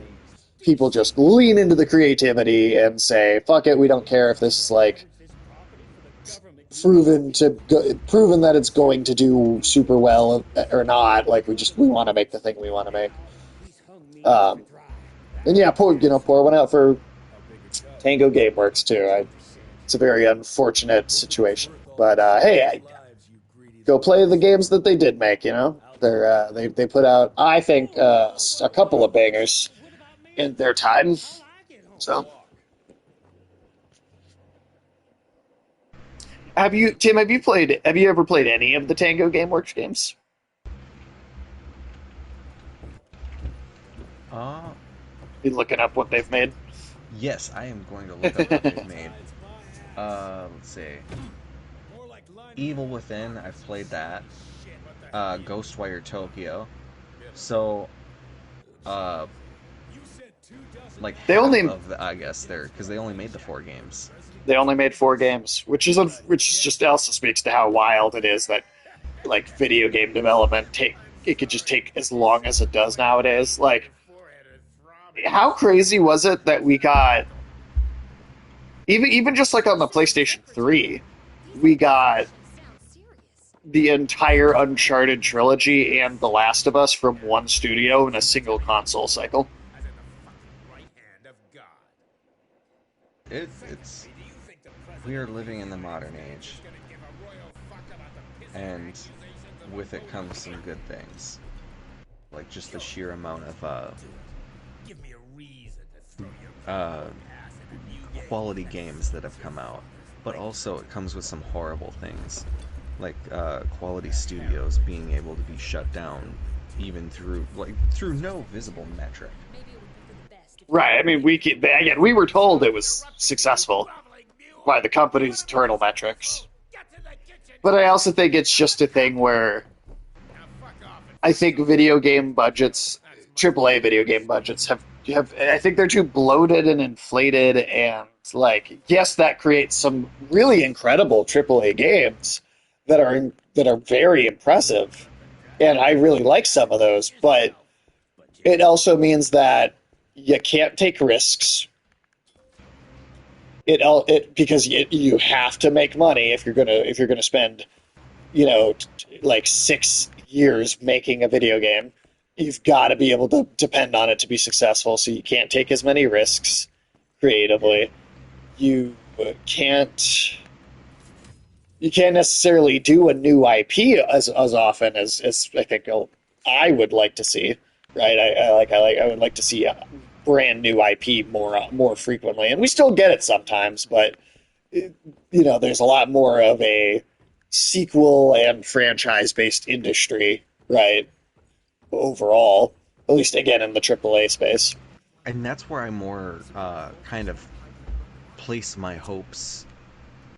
people just lean into the creativity and say, fuck it, we don't care if this is like proven that it's going to do super well or not. Like we want to make the thing we want to make. And yeah, pour one out for Tango Gameworks too. It's a very unfortunate situation, but hey, go play the games that they did make. They put out, I think, a couple of bangers in their time. So, have you ever played any of the Tango Gameworks games? You looking up what they've made? Yes, I am going to look up what they've made. Let's see. Evil Within, I've played that. Ghostwire Tokyo. So, like they only, I guess because they only made the 4 games. They only made 4 games, which just also speaks to how wild it is that like video game development could just take as long as it does nowadays. Like, how crazy was it that we got even just like on the PlayStation 3, we got the entire Uncharted trilogy and The Last of Us from one studio in a single console cycle. It's we are living in the modern age, and with it comes some good things, like just the sheer amount of quality games that have come out. But also it comes with some horrible things, like quality studios being able to be shut down even through no visible metric. Right. I mean, we were told it was successful by the company's internal metrics, but I also think it's just a thing where I think video game budgets, AAA video game budgets, have I think they're too bloated and inflated, and like, yes, that creates some really incredible AAA games that are very impressive, and I really like some of those, but it also means that you can't take risks. Because you have to make money if you're gonna spend, like 6 years making a video game. You've got to be able to depend on it to be successful. So you can't take as many risks creatively. You can't necessarily do a new IP as often as I think I would like to see. Right? I would like to see a brand new IP more frequently, and we still get it sometimes, but there's a lot more of a sequel and franchise based industry, right? Overall, at least again in the AAA space. And that's where I more kind of place my hopes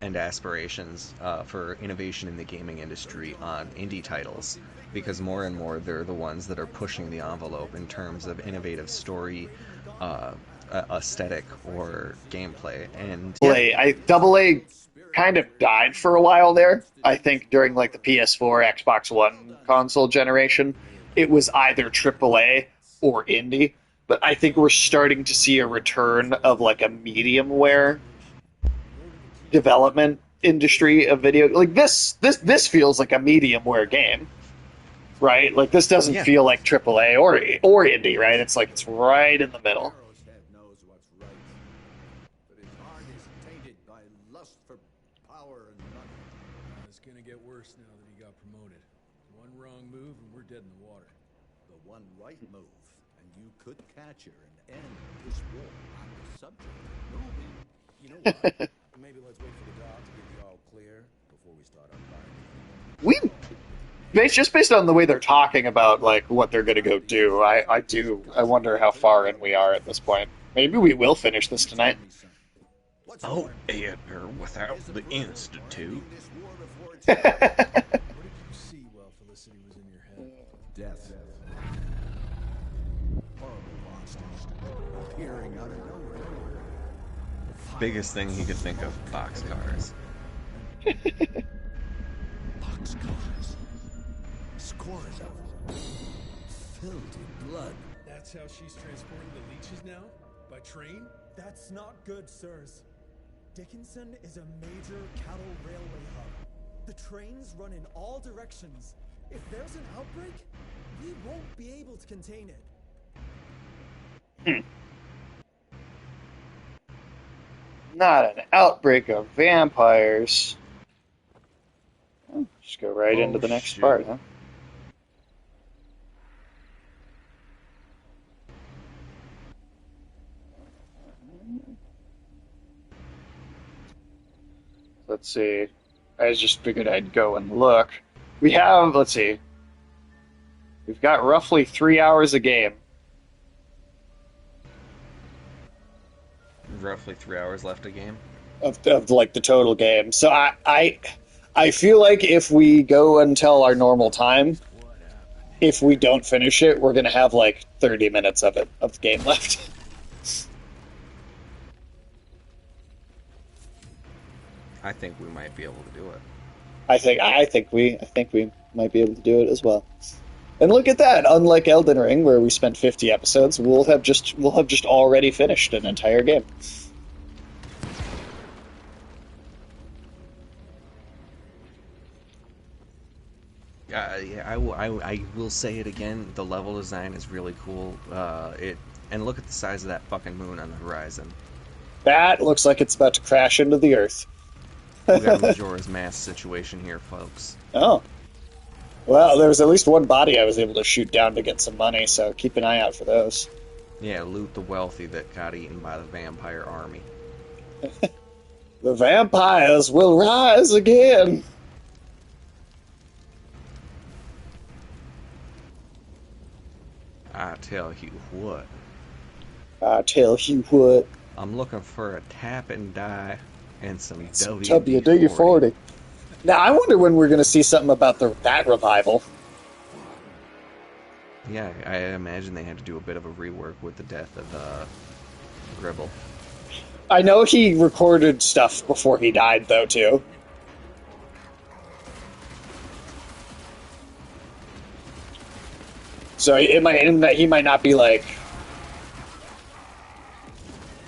and aspirations for innovation in the gaming industry on indie titles, because more and more they're the ones that are pushing the envelope in terms of innovative story, aesthetic, or gameplay. And AA kind of died for a while there. I think during like the PS4, Xbox One console generation, it was either AAA or indie. But I think we're starting to see a return of like a mediumware development industry of video. Like this feels like a mediumware game, right? Like this doesn't Yeah. feel like AAA or indie, right? It's like it's right in the middle. Head knows what's right, but his heart is tainted by lust for power and money. It's gonna get worse now that he got promoted. One wrong move and we're dead in the water. The one right move, and you could catch her and end this war on the subject of moving. You know what? Maybe let's wait for the dog to give the all clear before we start our fight. Just based on the way they're talking about like what they're going to go do, I wonder how far in we are at this point. Maybe we will finish this tonight. Oh, and or without the institute. This war before it's What did you see while Felicity was in your head? death. Horrible monsters appearing out of nowhere. Biggest thing he could think of, boxcars. Boxcars. Scores of them. Filled in blood. That's how she's transporting the leeches now? By train? That's not good, sirs. Dickinson is a major cattle railway hub. The trains run in all directions. If there's an outbreak, we won't be able to contain it. Not an outbreak of vampires. Oh, just go right into the next shoot. part, huh? Let's see. I just figured I'd go and look. We have, let's see. We've got roughly 3 hours a game. Roughly 3 hours left a game. Of like the total game. So I feel like if we go until our normal time, if we don't finish it, we're gonna have like 30 minutes of the game left. I think we might be able to do it. I think we might be able to do it as well. And look at that! Unlike Elden Ring, where we spent 50 episodes, we'll have just already finished an entire game. I will say it again. The level design is really cool. And look at the size of that fucking moon on the horizon. That looks like it's about to crash into the earth. We got a Majora's Mask situation here, folks. Oh. Well, there was at least one body I was able to shoot down to get some money, so keep an eye out for those. Yeah, loot the wealthy that got eaten by the vampire army. The vampires will rise again! I tell you what, I tell you what. I'm looking for a tap and die and some Some WD-40. WD-40. Now, I wonder when we're going to see something about that revival. Yeah, I imagine they had to do a bit of a rework with the death of Gribble. I know he recorded stuff before he died, though, too. So he might not be like.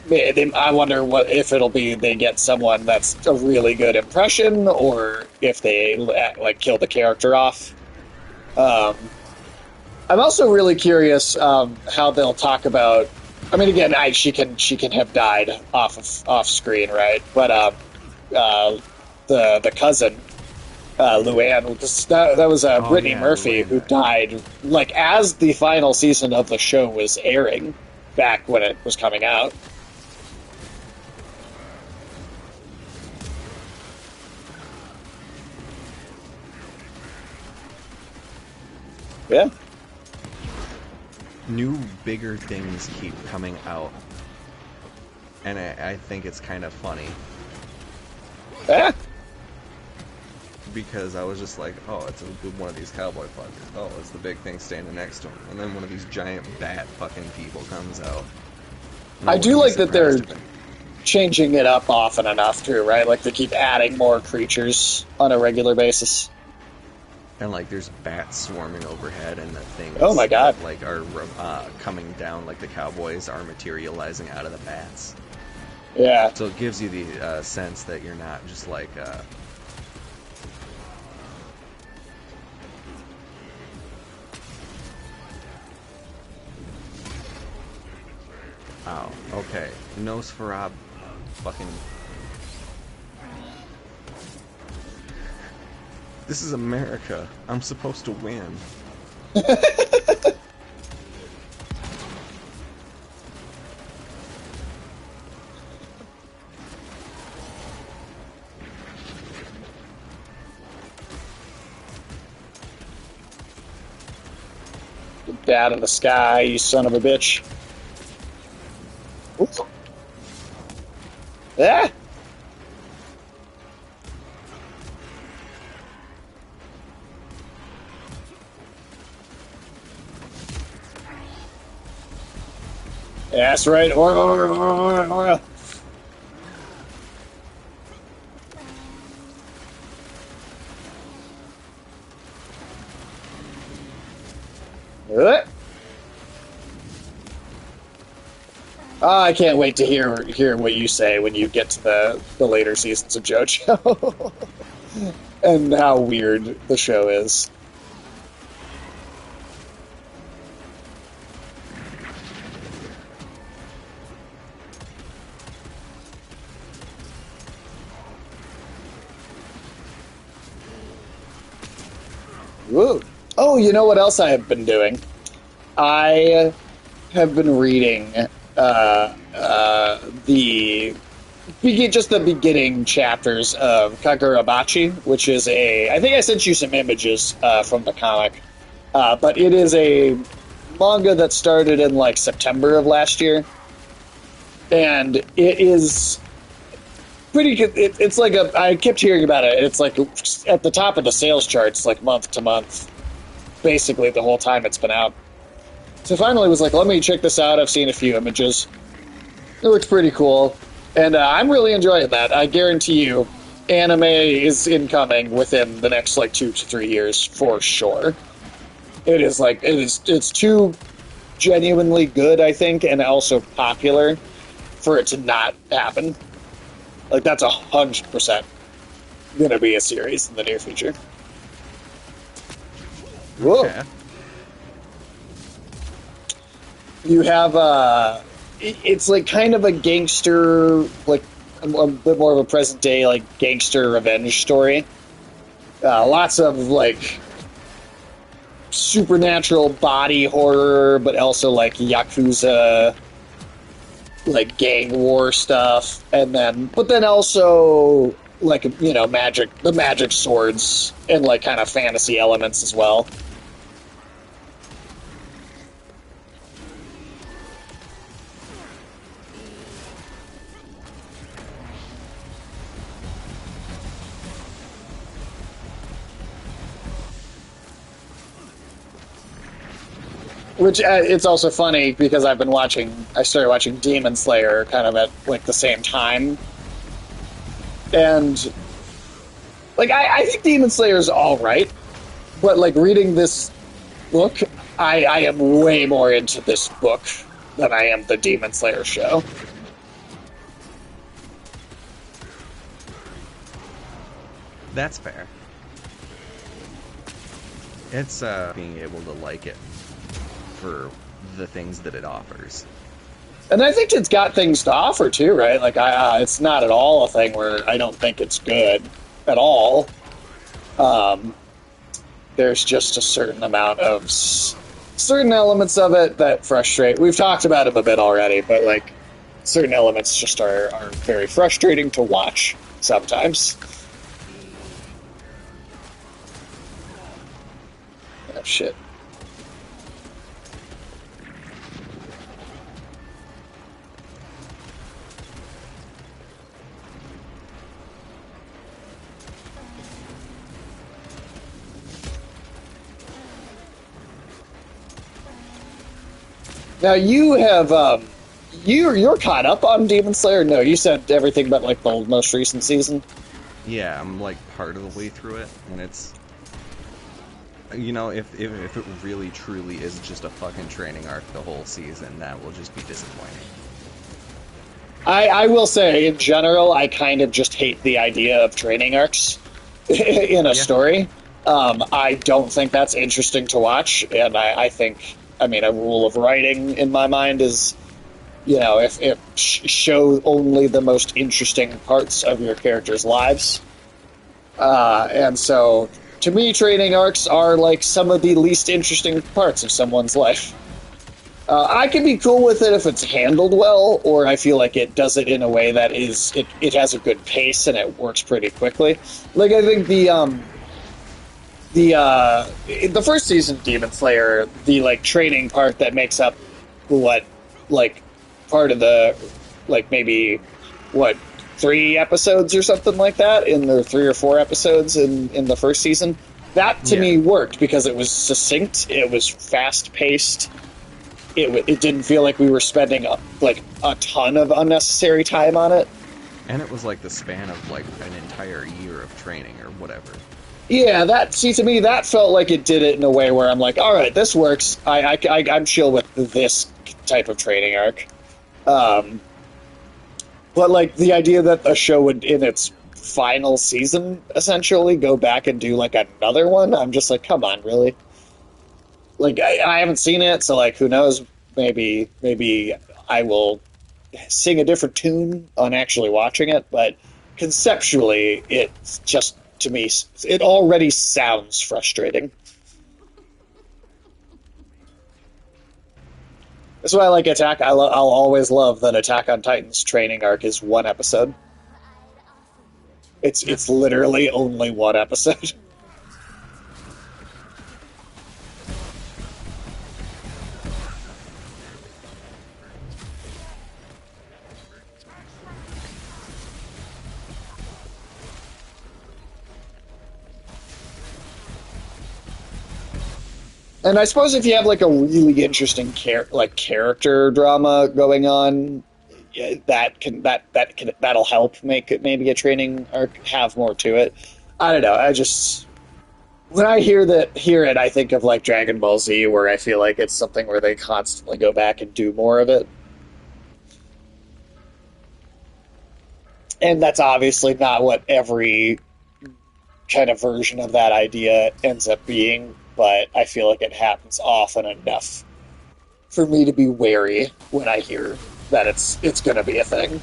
I wonder if it'll be they get someone that's a really good impression, or if they like kill the character off. I'm also really curious how they'll talk about. I mean, again, she can have died off screen, right? But the cousin. Luann, that was Brittany yeah, Murphy, Luann who died. died, like, as the final season of the show was airing, back when it was coming out. Yeah. New, bigger things keep coming out. And I think it's kind of funny. Yeah. Because I was just like, oh, it's one of these cowboy fuckers. Oh, it's the big thing standing next to him. And then one of these giant bat fucking people comes out. I do like that they're surprised if it- changing it up often enough too, right? Like they keep adding more creatures on a regular basis. And like there's bats swarming overhead, and the things Oh my God. that, like are coming down, like the cowboys are materializing out of the bats. Yeah. So it gives you the sense that you're not just like oh, okay. Nosferatu fucking... This is America. I'm supposed to win. Get out of the sky, you son of a bitch. Oops. Ah! Yeah, that's right. Oil. Oh, I can't wait to hear what you say when you get to the later seasons of JoJo. And how weird the show is. Woo. Oh, you know what else I have been doing? I have been reading the beginning chapters of Kagurabachi, which is I think I sent you some images from the comic, but it is a manga that started in like September of last year, and it is pretty good. It's like I kept hearing about it. It's like at the top of the sales charts, like month to month, basically the whole time it's been out. So finally was like, let me check this out. I've seen a few images. It looks pretty cool. And I'm really enjoying that. I guarantee you, anime is incoming within the next like 2 to 3 years for sure. It's too genuinely good, I think, and also popular for it to not happen. Like that's 100% gonna be a series in the near future. Whoa. Okay. You have it's like kind of a gangster, like a bit more of a present day like gangster revenge story. Lots of like supernatural body horror, but also like yakuza, like gang war stuff, but then also like the magic swords and like kind of fantasy elements as well. Which it's also funny because I started watching Demon Slayer kind of at like the same time, and like I think Demon Slayer is all right, but like reading this book, I am way more into this book than I am the Demon Slayer show. That's fair. It's being able to like it for the things that it offers. And I think it's got things to offer too, right? Like, it's not at all a thing where I don't think it's good at all. There's just a certain amount of certain elements of it that frustrate. We've talked about them a bit already, but like certain elements just are very frustrating to watch sometimes. Oh shit. Now you you're caught up on Demon Slayer? No, you said everything but like the most recent season. Yeah, I'm like part of the way through it, and it's, you know, if it really truly is just a fucking training arc the whole season, that will just be disappointing. I will say, in general, I kind of just hate the idea of training arcs in a story. I don't think that's interesting to watch, and I think, I mean, a rule of writing in my mind is, you know, if show only the most interesting parts of your characters' lives. And so, to me, training arcs are like some of the least interesting parts of someone's life. I can be cool with it if it's handled well, or I feel like it does it in a way that is it has a good pace and it works pretty quickly. Like I think the first season Demon Slayer, the like training part that makes up what like part of the like maybe what 3 episodes or something like that in the 3 or 4 episodes in the first season. That to me worked because it was succinct, it was fast paced. It didn't feel like we were spending like a ton of unnecessary time on it. And it was like the span of like an entire year of training or whatever. Yeah, to me that felt like it did it in a way where I'm like, all right, this works. I'm chill with this type of training arc. But like the idea that a show would in its final season essentially go back and do like another one, I'm just like, come on, really? Like, I haven't seen it, so, like, who knows? Maybe I will sing a different tune on actually watching it, but conceptually, it's just, to me, it already sounds frustrating. That's why I like Attack. I'll always love that Attack on Titan's training arc is 1 episode. It's literally only 1 episode. And I suppose if you have like a really interesting character drama going on, that'll help make it maybe a training arc have more to it. I don't know. I just when I hear it, I think of like Dragon Ball Z, where I feel like it's something where they constantly go back and do more of it. And that's obviously not what every kind of version of that idea ends up being, but I feel like it happens often enough for me to be wary when I hear that it's going to be a thing.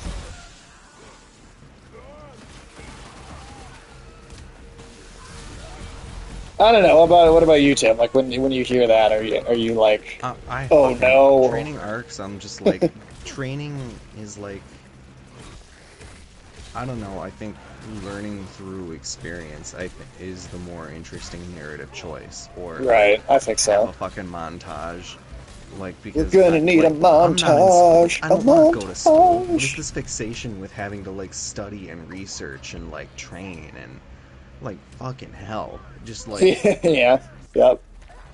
I don't know. What about you, Tim? Like when you hear that, are you like, oh no? Training arcs. I'm just like, training is like, I don't know. I think learning through experience, is the more interesting narrative choice. Or right, I think so. Have a fucking montage, like because you're gonna need a montage. I don't want to go to school. What is this fixation with having to like study and research and like train and like fucking hell? Just like yeah, yep.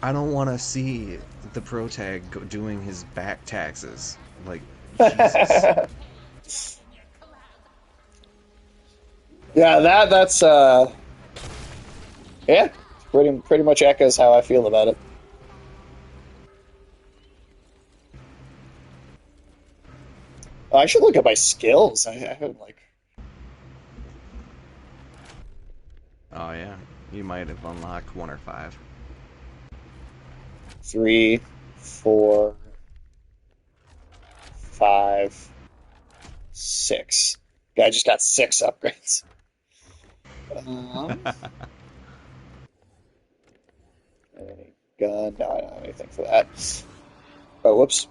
I don't want to see the protag doing his back taxes. Like Jesus. Yeah, that's yeah, pretty much echoes how I feel about it. I should look at my skills. I haven't like. Oh yeah, you might have unlocked 1 or 5. 3, 4, 5, 6. Guy just got 6 upgrades. Any gun? No, I don't have anything for that. Oh, whoops.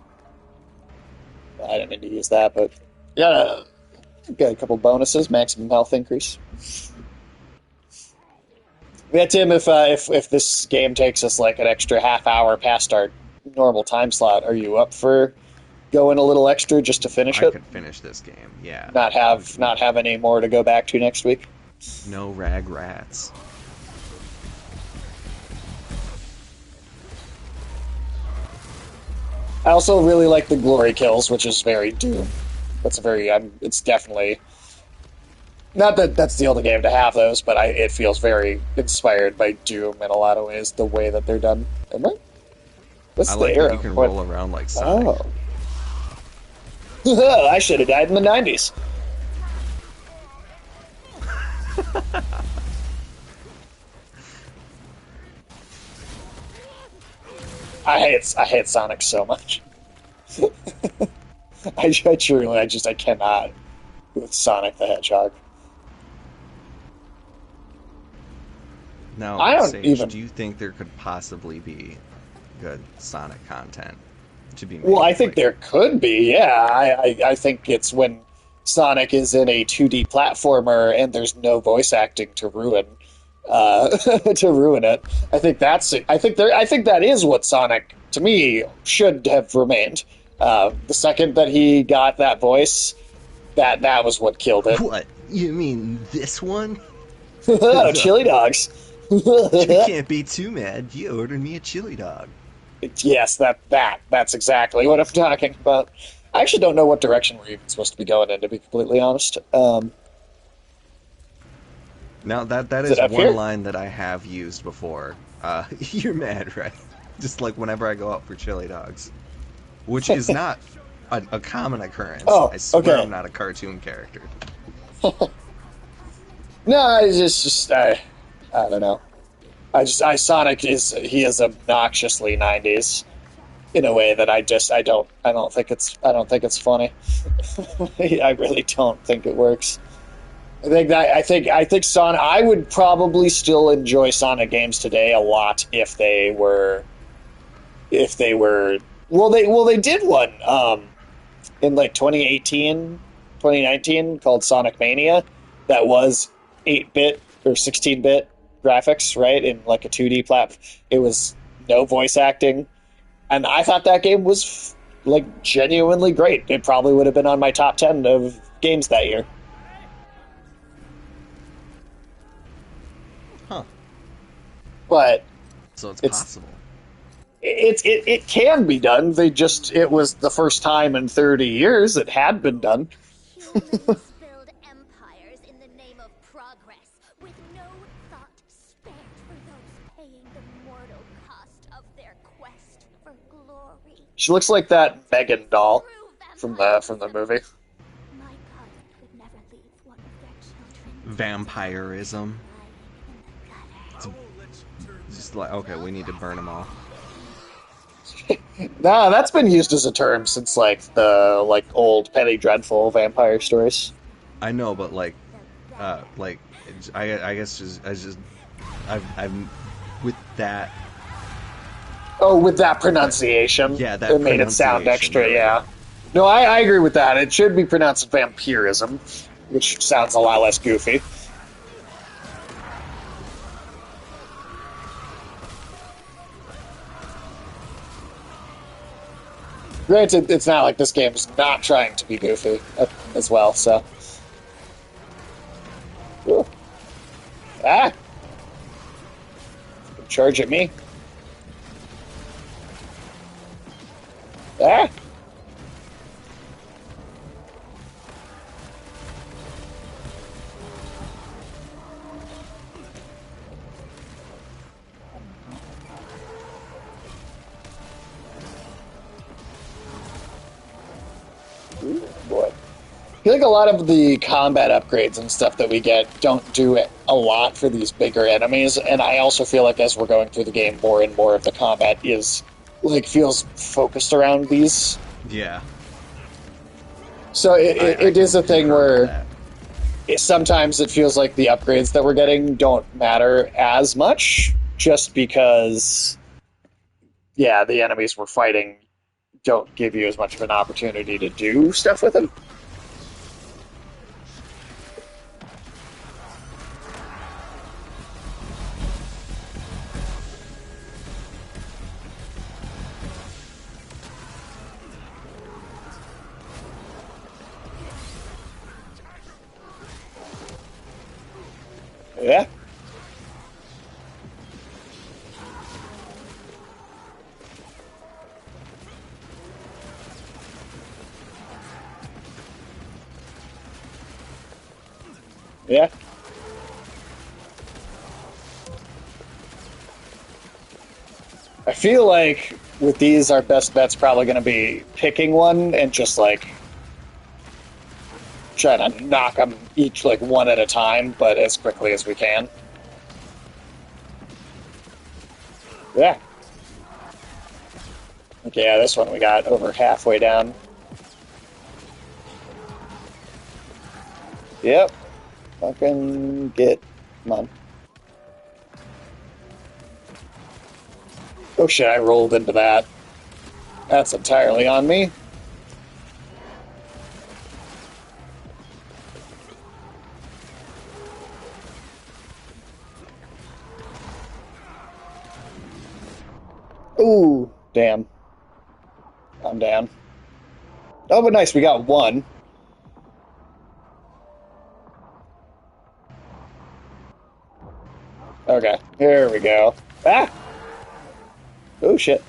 I didn't mean to use that, but yeah, got a couple bonuses. Maximum health increase. Yeah, Tim, if this game takes us like an extra half hour past our normal time slot, are you up for going a little extra just to finish it? I could finish this game, yeah. Not have any more to go back to next week? No rag rats. I also really like the glory kills, which is very Doom. That's a very, it's definitely, not that that's the only game to have those, but it feels very inspired by Doom in a lot of ways, the way that they're done. Am I? What's I the like arrow? that you can What? roll around like Sonic. Oh. I should have died in the 90s. I hate Sonic so much. I truly, I cannot with Sonic the Hedgehog. Now, I don't Sage, even- do you think there could possibly be good Sonic content to be made? Well, I think Like, there could be, yeah. I think it's when Sonic is in a 2D platformer and there's no voice acting to ruin to ruin it. I think that is what Sonic, to me, should have remained. The second that he got that voice, that was what killed it. what? You mean this one? Oh, chili dogs. You can't be too mad. You ordered me a chili dog. Yes, that's exactly what I'm talking about. I actually don't know what direction we're even supposed to be going in, to be completely honest. Now, that Is is it up one here? line that I have used before. You're mad, right? Just like whenever I go out for chili dogs. Which is not a common occurrence. Oh, I swear okay. I'm not a cartoon character. No, it's just I don't know. Sonic is obnoxiously 90s in a way that I don't think it's funny. I really don't think it works. I think Sonic. I would probably still enjoy Sonic games today a lot if they were. They did one in like 2018, 2019 called Sonic Mania that was 8-bit or 16-bit graphics, right? In like a 2D platform. It was no voice acting. And I thought that game was like genuinely great. It probably would have been on my top 10 of games that year. Huh. But So it's It's- possible. it can be done. It was the first time in 30 years it had been done. Humans build empires in the name of progress, with no thought spared for those paying the mortal cost of their quest for glory. She looks like that Megan doll True from the movie. My god would never leave one of their children Vampirism. lying in the gutter. Just like, okay, we need to burn them all. Nah, that's been used as a term since like the old Penny Dreadful vampire stories. I know, but like, I guess I've with that. Oh, with that pronunciation. Yeah, that it made it sound pronunciation, extra, yeah. yeah. No, I agree with that. It should be pronounced vampirism, which sounds a lot less goofy. Granted, it's not like this game's not trying to be goofy as well, so. Ooh. Ah! Charge at me. Ah! Ooh, boy. I feel like a lot of the combat upgrades and stuff that we get don't do a lot for these bigger enemies, and I also feel like as we're going through the game, more and more of the combat feels focused around these. Yeah. So it is a thing concur with where that. sometimes it feels like the upgrades that we're getting don't matter as much, just because, yeah, the enemies we're fighting don't give you as much of an opportunity to do stuff with them. Yeah. Yeah. I feel like with these, our best bet's probably going to be picking one and just like trying to knock them each like one at a time, but as quickly as we can. Yeah. Okay, yeah, this one we got over halfway down. Yep. Fucking get. Come on. Oh shit, I rolled into that. That's entirely on me. Ooh, damn. I'm down. Oh, but nice, we got one. Okay, here we go. Ah! Oh shit.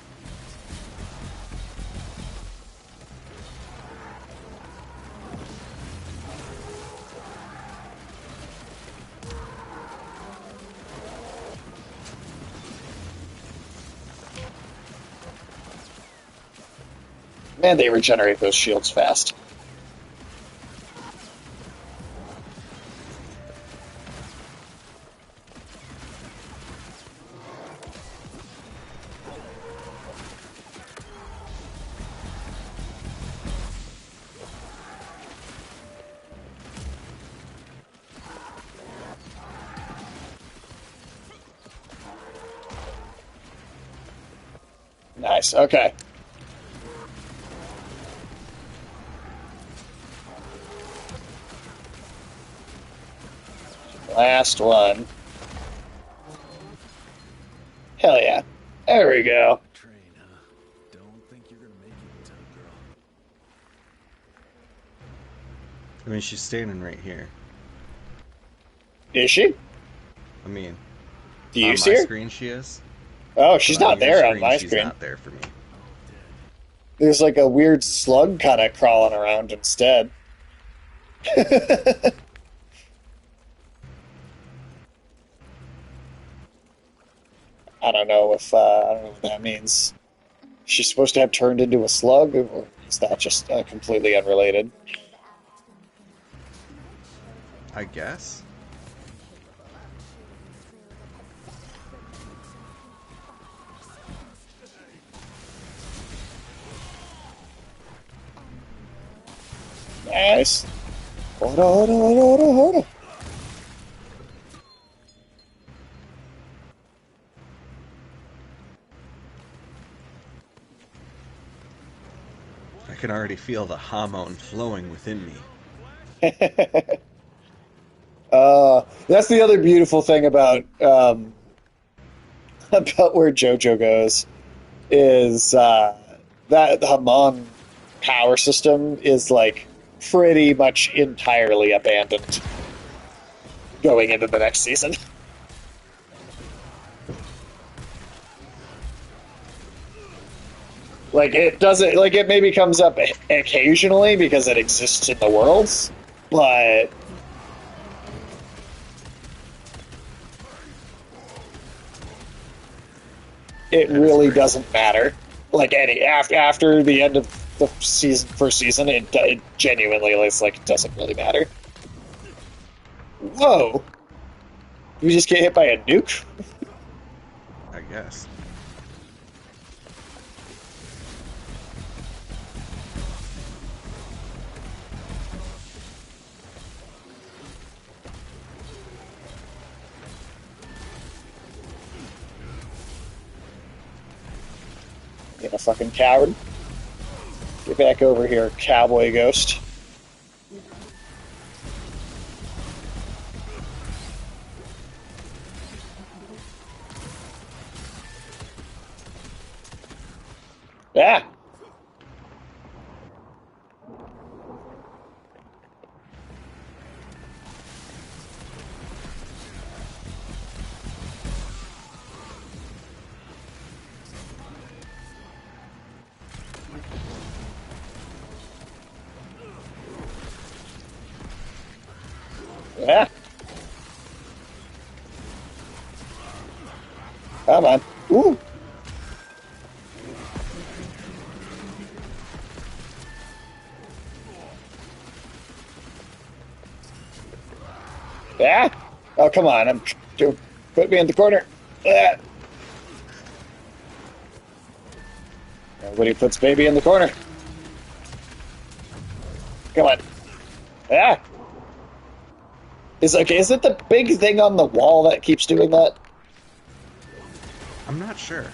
Man, they regenerate those shields fast. Nice, okay. Last one. Hell yeah. There we go. Train, huh? Don't think you're gonna make it in time, girl. I mean, she's standing right here. Is she? I mean, Do you on see my her? screen she is. Oh, she's But on not your there on screen, my she's screen. not there for me. There's like a weird slug kind of crawling around instead. I don't know if I don't know what that means. She's supposed to have turned into a slug, or is that just completely unrelated? I guess. Nice. Hold on, hold on, hold on, hold on. I can already feel the hormone flowing within me. That's the other beautiful thing about about where JoJo goes is that the Hamon power system is like pretty much entirely abandoned going into the next season. Like it doesn't like it maybe comes up occasionally because it exists in the worlds, but it That is really crazy. doesn't matter. Like any after the end of the season, first season, it genuinely is like it doesn't really matter. Whoa! Did we just get hit by a nuke? I guess. Being a fucking coward. Get back over here, cowboy ghost. Yeah. Yeah. Come on. Ooh. Yeah? Oh, come on. Put me in the corner. Ah. Nobody puts baby in the corner. Come on. Ah. Is it the big thing on the wall that keeps doing that? I'm not sure.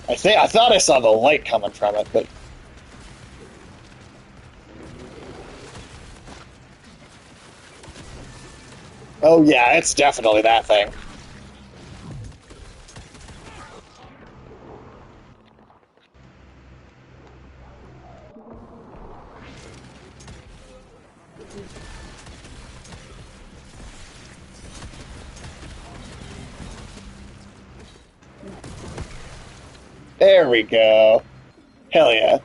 I thought I saw the light coming from it, but oh yeah, it's definitely that thing. There we go. Hell yeah.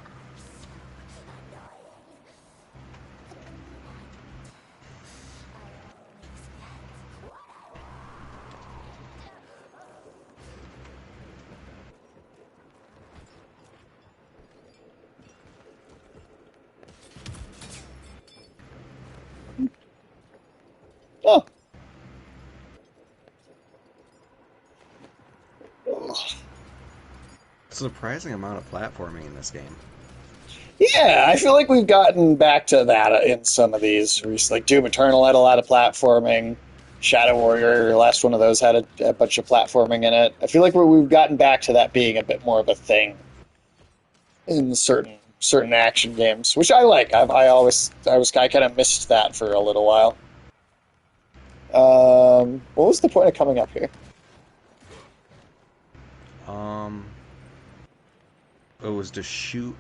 Oh. Surprising amount of platforming in this game. Yeah, I feel like we've gotten back to that in some of these. Like Doom Eternal had a lot of platforming. Shadow Warrior, last one of those, had a bunch of platforming in it. I feel like we've gotten back to that being a bit more of a thing in certain action games, which I like. I kind of missed that for a little while. What was the point of coming up here? It was to shoot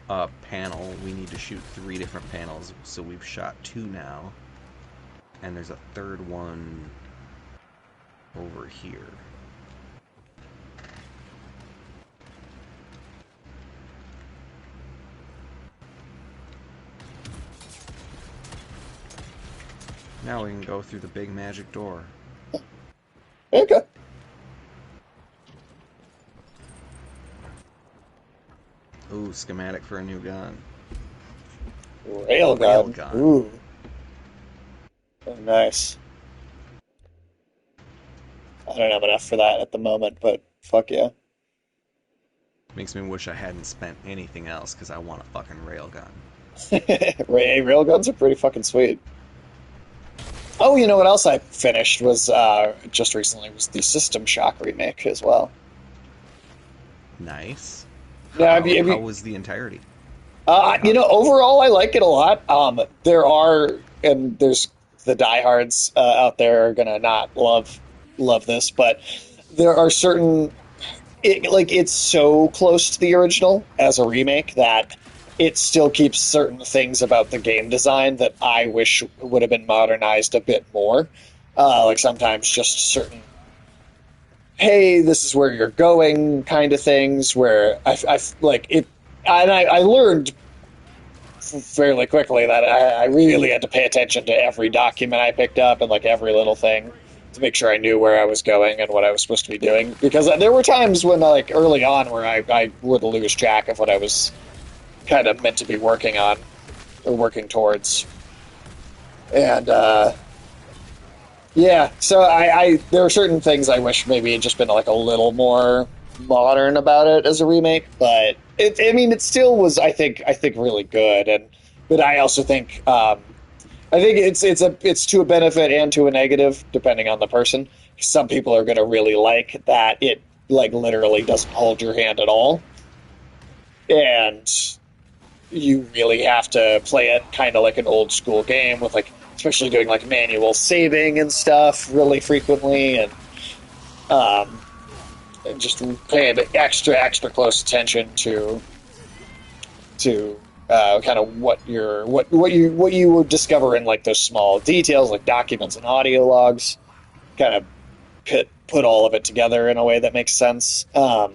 a panel. We need to shoot 3 different panels, so we've shot 2 now. And there's a third one over here. Now we can go through the big magic door. Okay. Ooh, schematic for a new gun. Railgun. Railgun. Ooh. Oh, nice. I don't have enough for that at the moment, but fuck yeah. Makes me wish I hadn't spent anything else, because I want a fucking railgun. Railguns are pretty fucking sweet. Oh, you know what else I finished was just recently was the System Shock remake as well. Nice. Yeah, how was the entirety? Overall I like it a lot. There's the diehards out there are gonna not love this, but there are certain it's so close to the original as a remake that it still keeps certain things about the game design that I wish would have been modernized a bit more. Like sometimes just certain, hey, this is where you're going kind of things where I like it. And I learned fairly quickly that I really had to pay attention to every document I picked up and like every little thing to make sure I knew where I was going and what I was supposed to be doing. Because there were times when, like, early on where I would lose track of what I was kind of meant to be working on or working towards. And, yeah, so there are certain things I wish maybe had just been, like, a little more modern about it as a remake, but it still was, I think really good. But I also think, I think it's to a benefit and to a negative, depending on the person. Some people are going to really like that it, like, literally doesn't hold your hand at all. And you really have to play it kind of like an old school game with, like, especially doing, like, manual saving and stuff really frequently, and just paying extra close attention to kind of what you would discover in, like, those small details, like documents and audio logs. Kind of put all of it together in a way that makes sense. But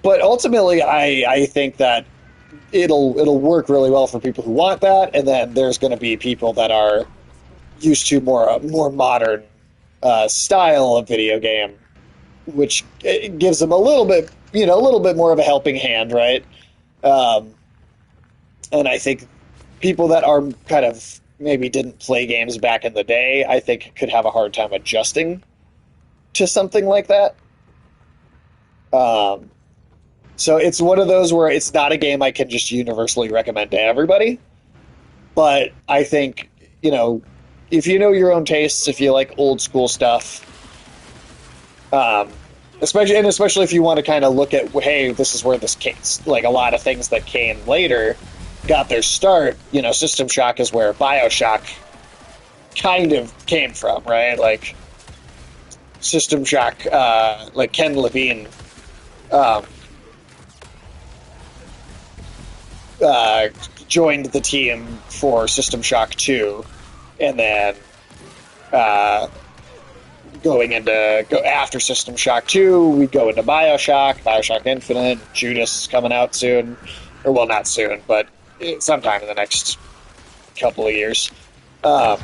ultimately, I think that it'll work really well for people who want that, and then there's going to be people that are used to more modern style of video game, which it gives them a little bit, a little bit more of a helping hand, right? Um, and I think people that are kind of maybe didn't play games back in the day, I think could have a hard time adjusting to something like that. Um, so it's one of those where it's not a game I can just universally recommend to everybody. But I think, if you know your own tastes, if you like old school stuff, especially if you want to kind of look at, hey, this is where this case, like a lot of things that came later got their start. System Shock is where BioShock kind of came from, right? Like System Shock, like Ken Levine, joined the team for System Shock 2, and then go after System Shock 2, we go into BioShock Infinite, Judas is coming out soon, or well, not soon, but sometime in the next couple of years. Oh,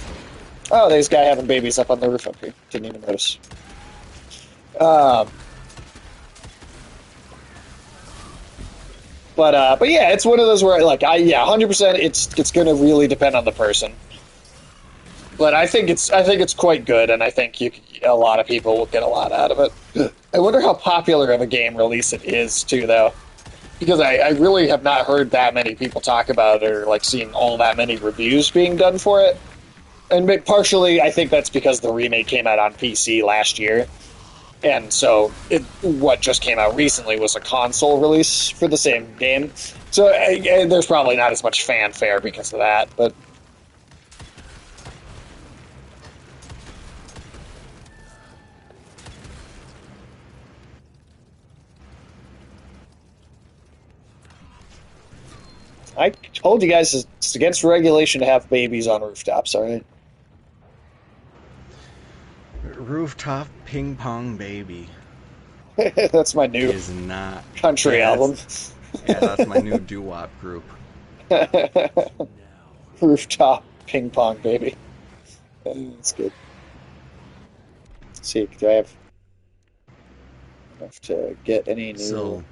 there's a guy having babies up on the roof up here. Didn't even notice. But yeah, it's one of those where 100%. It's going to really depend on the person. But I think it's quite good, and I think a lot of people will get a lot out of it. I wonder how popular of a game release it is too, though, because I really have not heard that many people talk about it or like seen all that many reviews being done for it. And partially, I think that's because the remake came out on PC last year. And so what just came out recently was a console release for the same game. So there's probably not as much fanfare because of that, but... I told you guys it's against regulation to have babies on rooftops, alright? Rooftop Ping Pong Baby. That's my new Is not country album. Yeah, that's my new doo-wop group. Rooftop Ping Pong Baby. That's good. Let's see, do I have enough to get any new... So,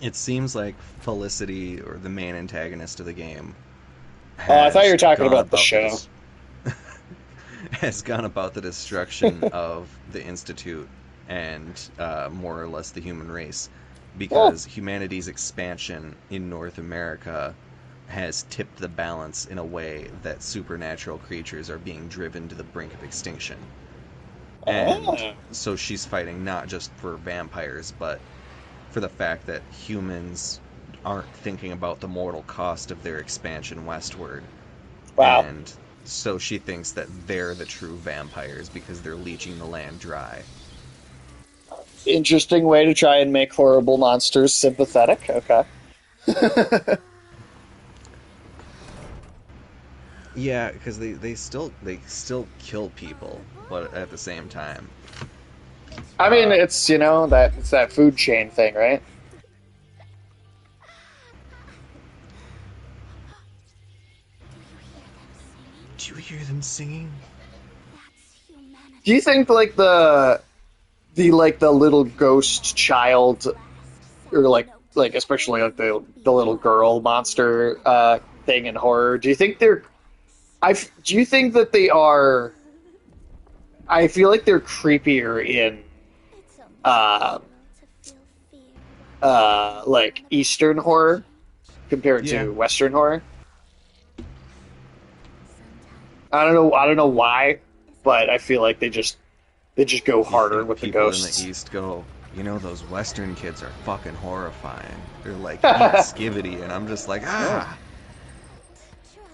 it seems like Felicity, or the main antagonist of the game, I thought you were talking about the show. Has gone about the destruction of the Institute and more or less the human race, because humanity's expansion in North America has tipped the balance in a way that supernatural creatures are being driven to the brink of extinction. And so she's fighting not just for vampires, but for the fact that humans aren't thinking about the mortal cost of their expansion westward. Wow. And so she thinks that they're the true vampires because they're leeching the land dry. Interesting way to try and make horrible monsters sympathetic. Okay. Yeah, because they still kill people, but at the same time. I mean, it's that food chain thing, right? Do you hear them singing? Do you think like the little ghost child, or like especially like the little girl monster thing in horror? Do you think do you think that they are? I feel like they're creepier in like Eastern horror compared to Western horror. I don't know why, but I feel like they just go harder with the ghosts. People in the East go, those Western kids are fucking horrifying. They're like, eat skivity, and I'm just like, ah.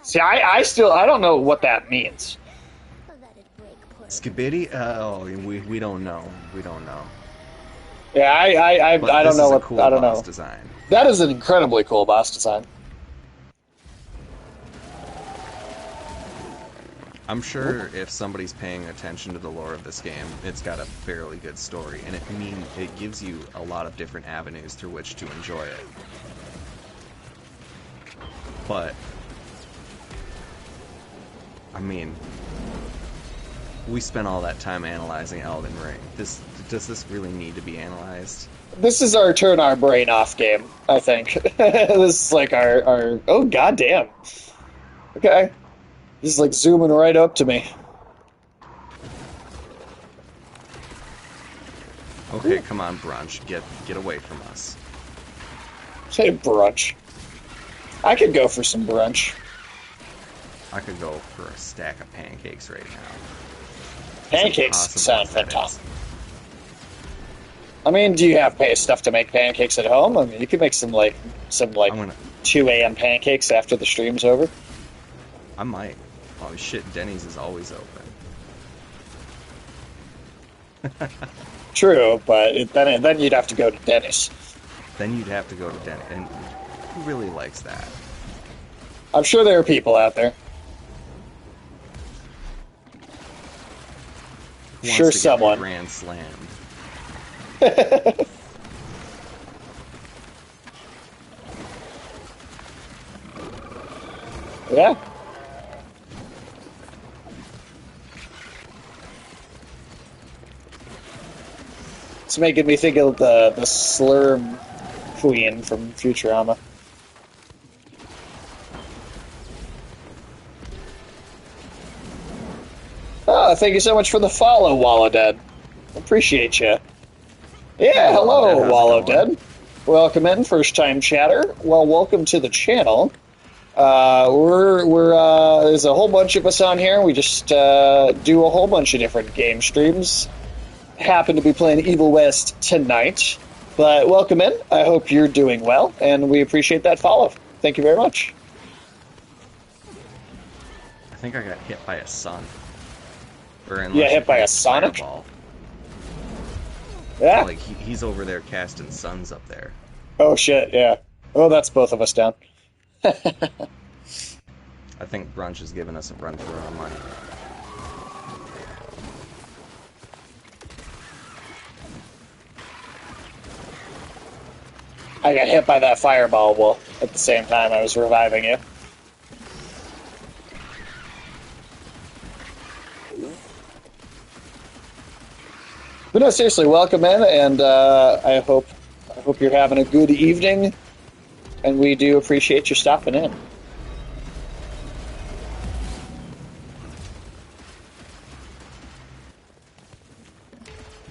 See, I don't know what that means. Skibidi? We don't know. We don't know. Yeah, I don't know what. Cool I don't boss know. Design. That is an incredibly cool boss design. I'm sure if somebody's paying attention to the lore of this game, it's got a fairly good story, and it gives you a lot of different avenues through which to enjoy it. But I mean, We spent all that time analyzing Elden Ring. Does this really need to be analyzed? This is our turn our brain off game, I think. This is like our oh goddamn. Okay. This is like zooming right up to me. Okay, come on, Brunch. Get away from us. Say brunch. I could go for some brunch. I could go for a stack of pancakes right now. Pancakes As sound impossible as that fantastic. I mean, do you have stuff to make pancakes at home? I mean, you could make some I'm gonna. 2 a.m. pancakes after the stream's over. I might. Oh shit, Denny's is always open. True, but then you'd have to go to Denny's. Then you'd have to go to Denny's, and who really likes that? I'm sure there are people out there. Who wants Sure, to someone. Get grand slammed? Yeah. It's making me think of the Slurm Queen from Futurama. Oh, thank you so much for the follow, Wallowdead. Appreciate you. Yeah, hello, Wallowdead, how's it going? Wallowdead. Welcome in, first time chatter. Well, welcome to the channel. There's a whole bunch of us on here. We just do a whole bunch of different game streams. Happen to be playing Evil West tonight. But welcome in. I hope you're doing well, and we appreciate that follow. Thank you very much. I think I got hit by a sun. Or You unless got hit by hit a Sonic? fireball. Yeah. Like he's over there casting suns up there. Oh shit. Yeah. Oh, that's both of us down. I think Brunch is giving us a run for our money. I got hit by that fireball while at the same time I was reviving you. But no, seriously, welcome in, and I hope you're having a good evening, and we do appreciate you stopping in.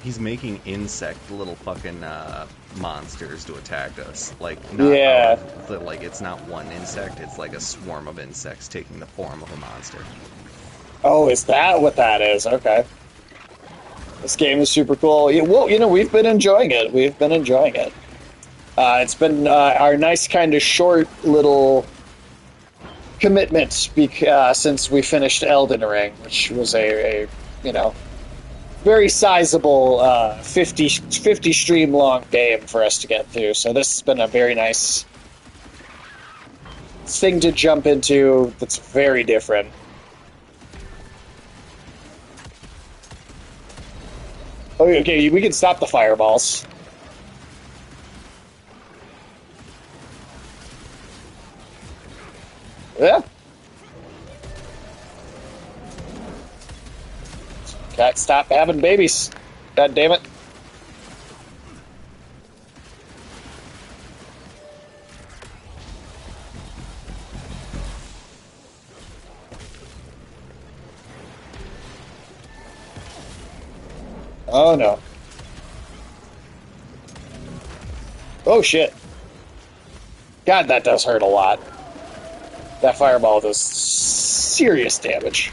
He's making insect little fucking monsters to attack us. Like not Yeah. like it's not one insect, it's like a swarm of insects taking the form of a monster. Oh, is that what that is? Okay. This game is super cool. Yeah, well, we've been enjoying it. We've been enjoying it. It's been our nice kind of short little commitment since we finished Elden Ring, which was a very sizable 50 stream long game for us to get through. So this has been a very nice thing to jump into that's very different. Oh, okay, we can stop the fireballs. Yeah. Can't stop having babies. God damn it. Oh no. Oh shit. God, that does hurt a lot. That fireball does serious damage.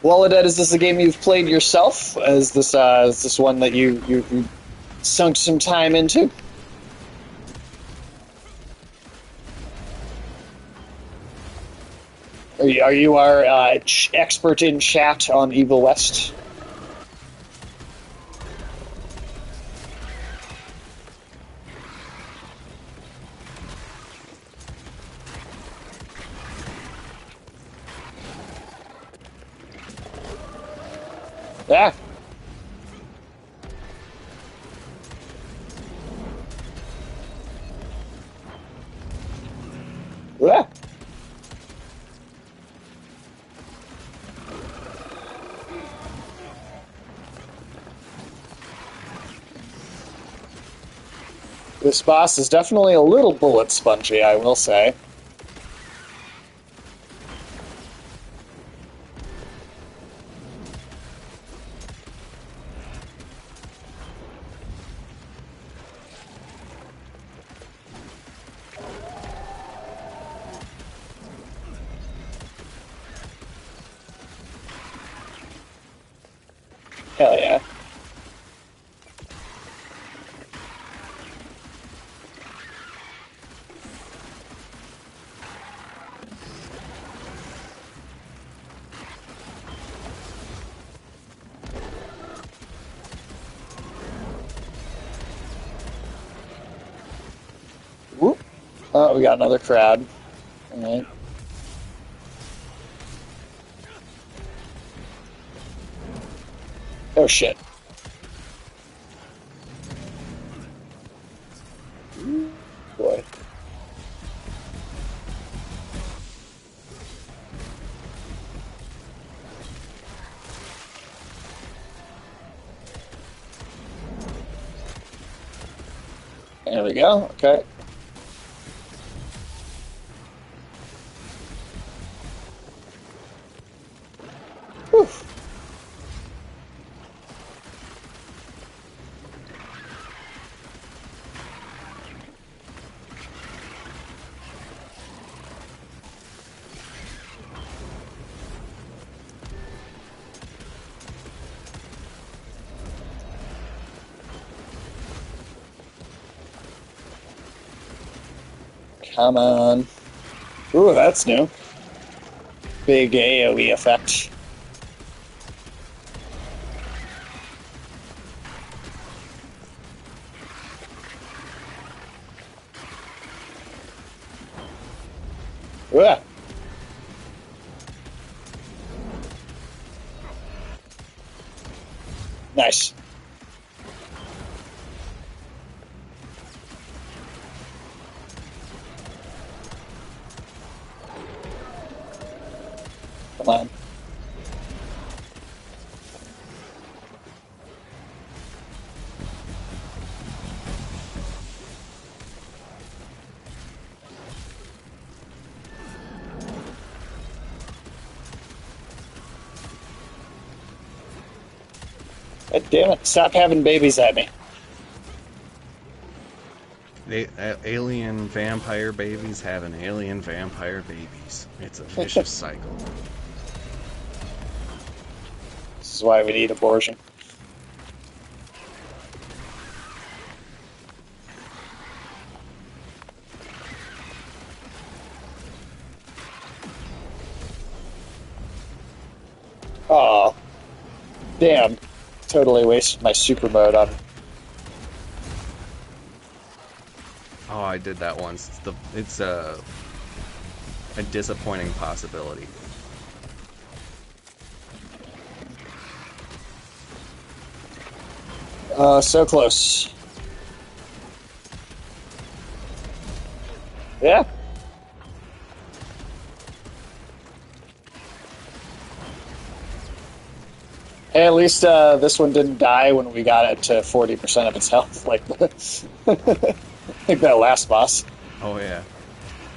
Wallowdead, is this a game you've played yourself? Is this one that you sunk some time into? Are you our expert in chat on Evil West? Yeah. Ah. This boss is definitely a little bullet spongy, I will say. Hell yeah. Whoop. Oh, we got another crowd. Alright. Oh shit. Boy. There we go. Okay. Whew. Come on. Ooh, that's new. Big AoE effect. Ooh. Nice. Come on. God damn it, stop having babies at me. Alien vampire babies having alien vampire babies. It's a vicious cycle. This is why we need abortion. Oh, damn. Totally wasted my super mode on. Oh, I did that once. It's a disappointing possibility. So close. Yeah. Hey, at least this one didn't die when we got it to 40% of its health, like like that last boss. Oh yeah.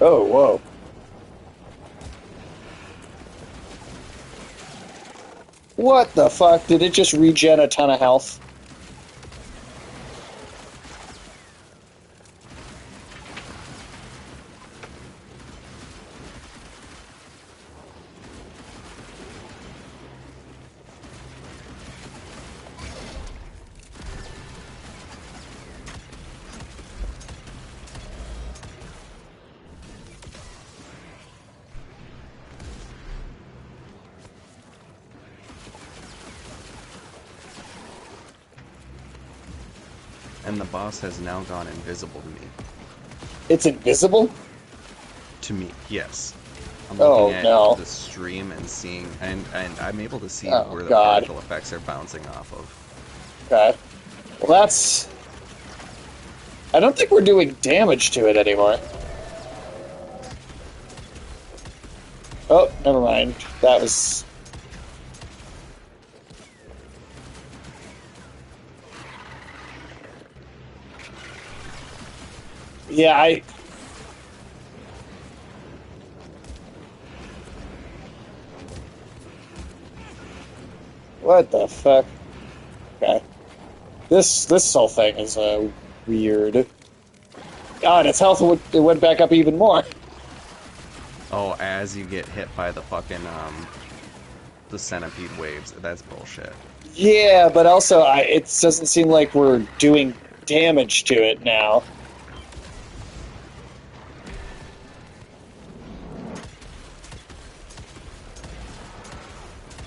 Oh, whoa. What the fuck? Did it just regen a ton of health? And the boss has now gone invisible to me. It's invisible? To me, yes. I'm Oh, looking at no. the stream and seeing, and I'm able to see Oh, where the God. particle effects are bouncing off of. Okay. Well, that's... I don't think we're doing damage to it anymore. Oh, never mind. That was... Yeah, What the fuck? Okay. This whole thing is weird. God, its health it went back up even more. Oh, as you get hit by the fucking the centipede waves. That's bullshit. Yeah, but also it doesn't seem like we're doing damage to it now.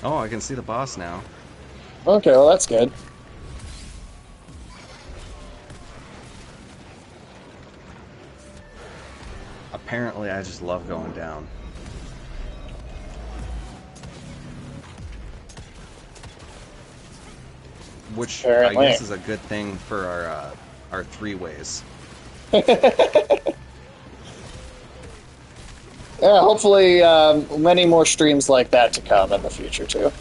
Oh, I can see the boss now. Okay, well that's good. Apparently, I just love going down. Which Apparently. I guess is a good thing for our three ways. Yeah, hopefully many more streams like that to come in the future too.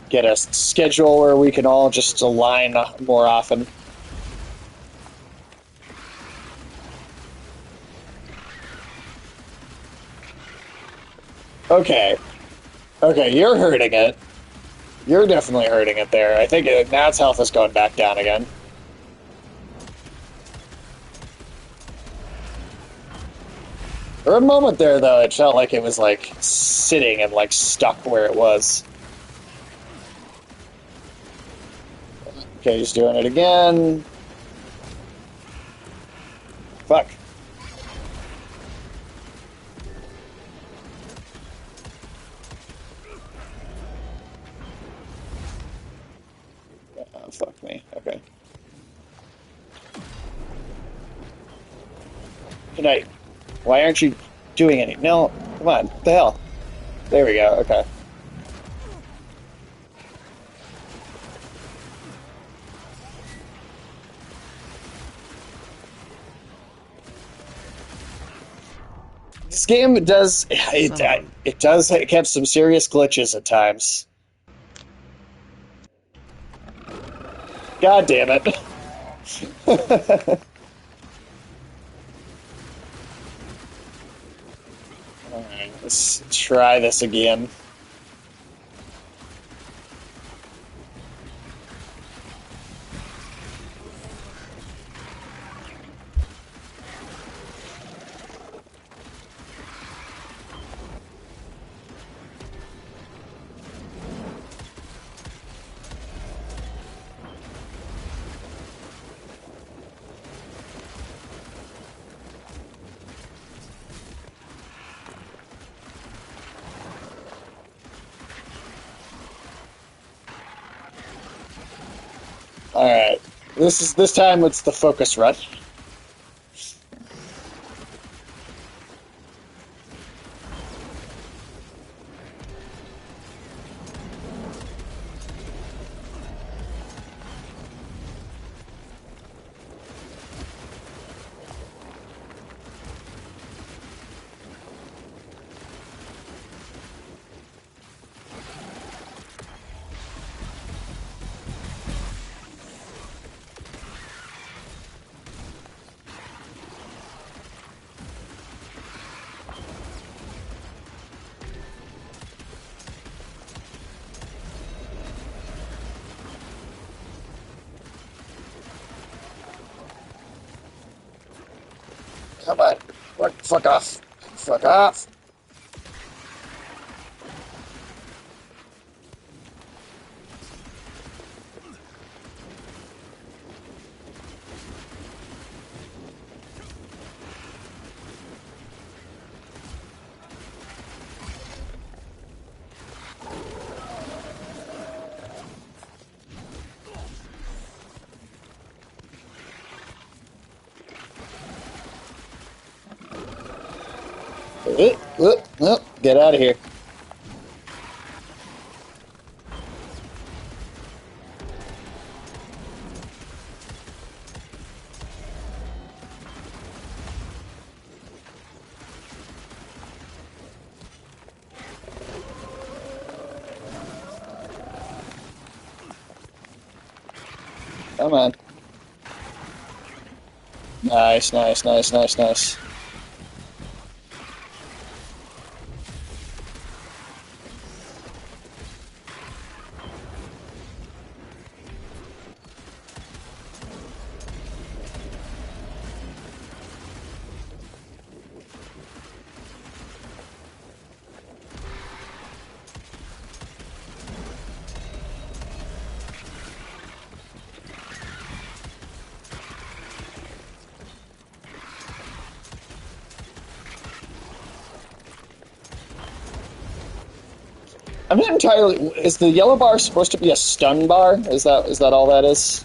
Get a schedule where we can all just align more often. Okay. Okay, you're hurting it. You're definitely hurting it there. I think now its health is going back down again. For a moment there, though, it felt like it was, like, sitting and, like, stuck where it was. Okay, just doing it again. Fuck. Oh, fuck me. Okay. Good night. Why aren't you doing any? No, come on. What the hell? There we go. Okay. This game does it does have some serious glitches at times. God damn it. Alright, let's try this again. Alright. This time it's the focus run. Come on. Fuck off. Fuck off. Get out of here. Come on. Nice, nice, nice, nice, nice. I'm not entirely. Is the yellow bar supposed to be a stun bar? Is that all that is?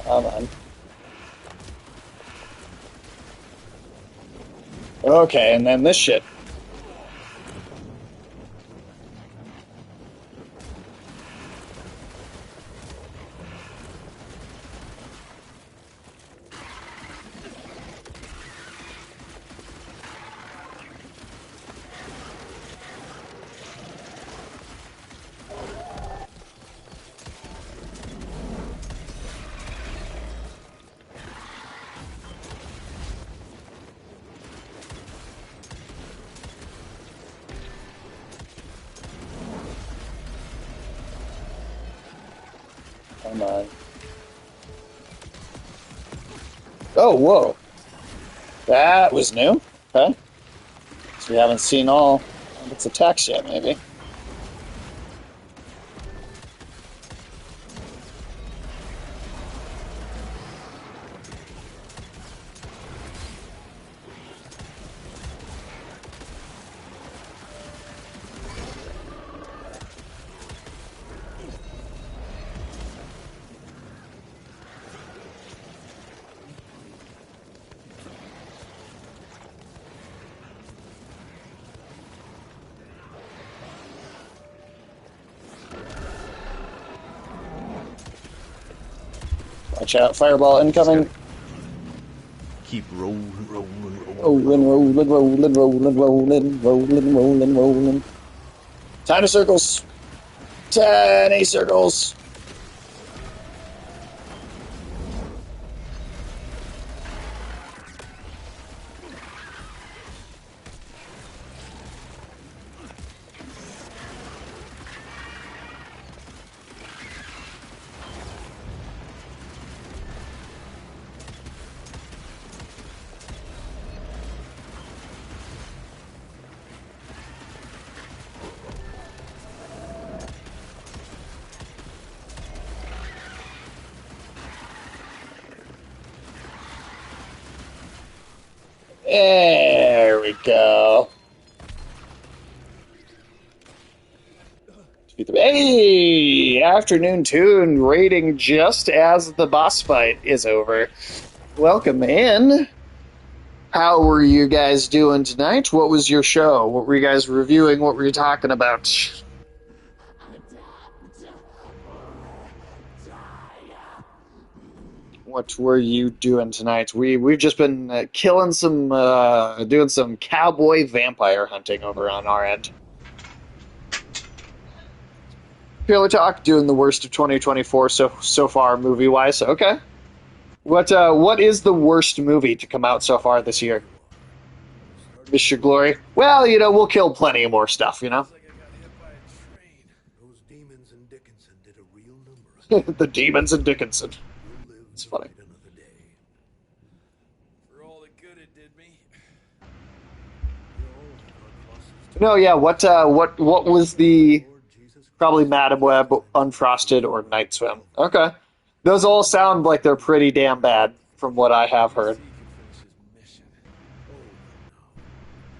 Come on. Okay, and then this shit. Come on. Oh, whoa. That was new. Okay. So we haven't seen all of its attacks yet, maybe. Watch out, fireball incoming. Keep rolling, rolling, rolling. Rolling, rolling, rolling, rolling, rolling, rolling, rolling, rolling. Tiny circles. Tiny circles. There we go. Hey, afternoon tune rating just as the boss fight is over. Welcome in. How were you guys doing tonight? What was your show? What were you guys reviewing? What were you talking about? What were you doing tonight? We've just been killing some, doing some cowboy vampire hunting over on our end. Purely Talk doing the worst of 2024 so far movie wise. Okay. What is the worst movie to come out so far this year? Mr. Glory. Well, we'll kill plenty of more stuff. Like I got hit by a train. Those demons in Dickinson did a real number. The demons in Dickinson. We'll live It's to funny. fight another day. For all the good it did me. No, yeah. What was the probably Madam Web, Unfrosted, or Night Swim? Okay, those all sound like they're pretty damn bad from what I have heard. He can finish his mission.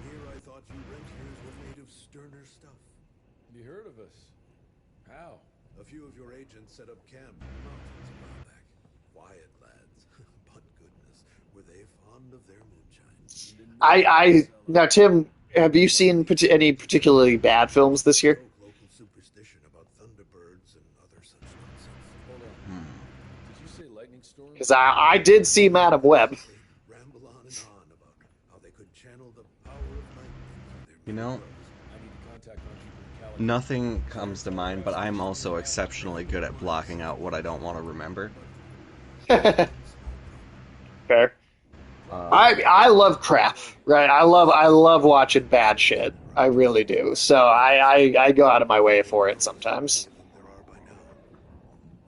Here I thought you rentiers were made of sterner stuff. You heard of us? How? A few of your agents set up camp in the mountains a while back. I now Tim, have you seen any particularly bad films this year? Local superstition about thunderbirds and other such nonsense. Hold on. Did you say lightning storm? Because I did see Madam Web. They ramble on and on about how they could channel the power of lightning. Their You know, I need to contact my people in California. nothing comes to mind, but I'm also exceptionally good at blocking out what I don't want to remember. Fair. I love crap, right? I love watching bad shit. I really do. So I go out of my way for it sometimes. there are by now.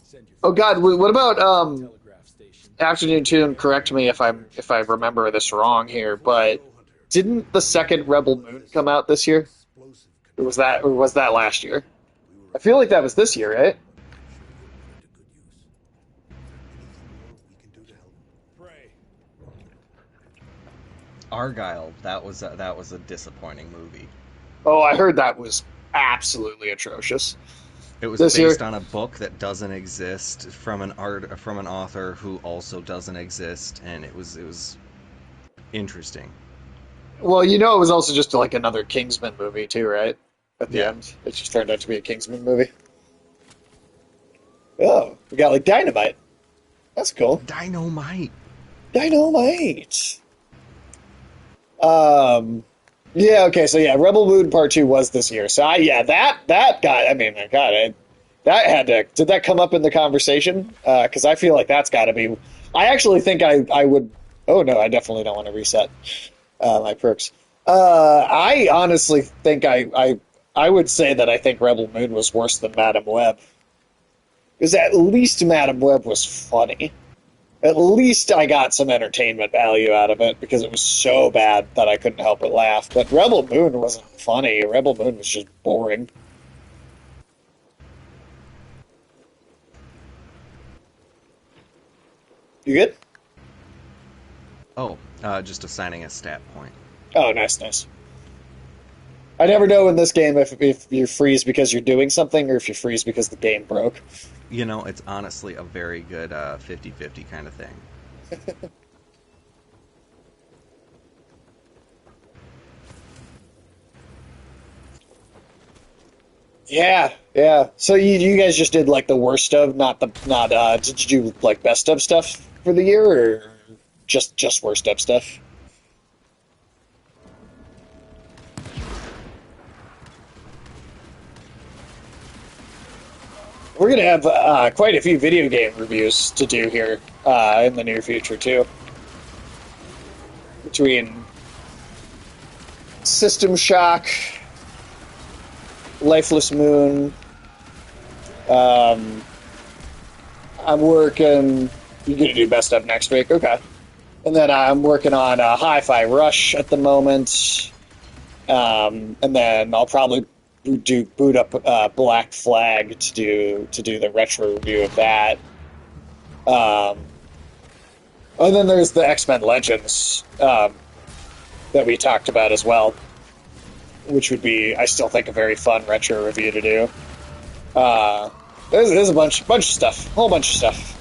Send your Oh God, what about telegraph station. Afternoon Tune? Correct me if I remember this wrong here, but didn't the second Rebel Moon come out this year? Explosive Or was that last year? I feel like that was this year, right? to good use. Is there anything more we can do to help? Pray. Argyle, that was a disappointing movie. Oh, I heard that was absolutely atrocious. It was This based year- on a book that doesn't exist from an author who also doesn't exist, and it was interesting. Well, it was also just like another Kingsman movie too, right? At the Yeah. end, it just turned out to be a Kingsman movie. Oh, we got like Dynamite. That's cool. Dynamite. Dynamite. Yeah. Okay. So yeah, Rebel Moon Part 2 was this year. So that got. I mean, that had to. Did that come up in the conversation? Because I feel like that's got to be. I actually think I would. Oh no, I definitely don't want to reset my perks. I honestly think I would say that I think Rebel Moon was worse than Madam Web. Because at least Madam Web was funny. At least I got some entertainment value out of it because it was so bad that I couldn't help but laugh. But Rebel Moon wasn't funny. Rebel Moon was just boring. You good? Oh, just assigning a stat point. Oh, nice. I never know in this game if you freeze because you're doing something or if you freeze because the game broke. You know, it's honestly a very good 50-50 kind of thing. Yeah. So you guys just did like the worst of, did you do like best of stuff for the year or just worst of stuff? We're gonna have quite a few video game reviews to do here in the near future too. Between System Shock, Lifeless Moon. I'm working. You're gonna do best of next week, okay? And then I'm working on Hi-Fi Rush at the moment, and then I'll probably boot up Black Flag to do the retro review of that. And then there's the X-Men Legends that we talked about as well, which would be, I still think, a very fun retro review to do. There's a bunch of stuff, whole bunch of stuff.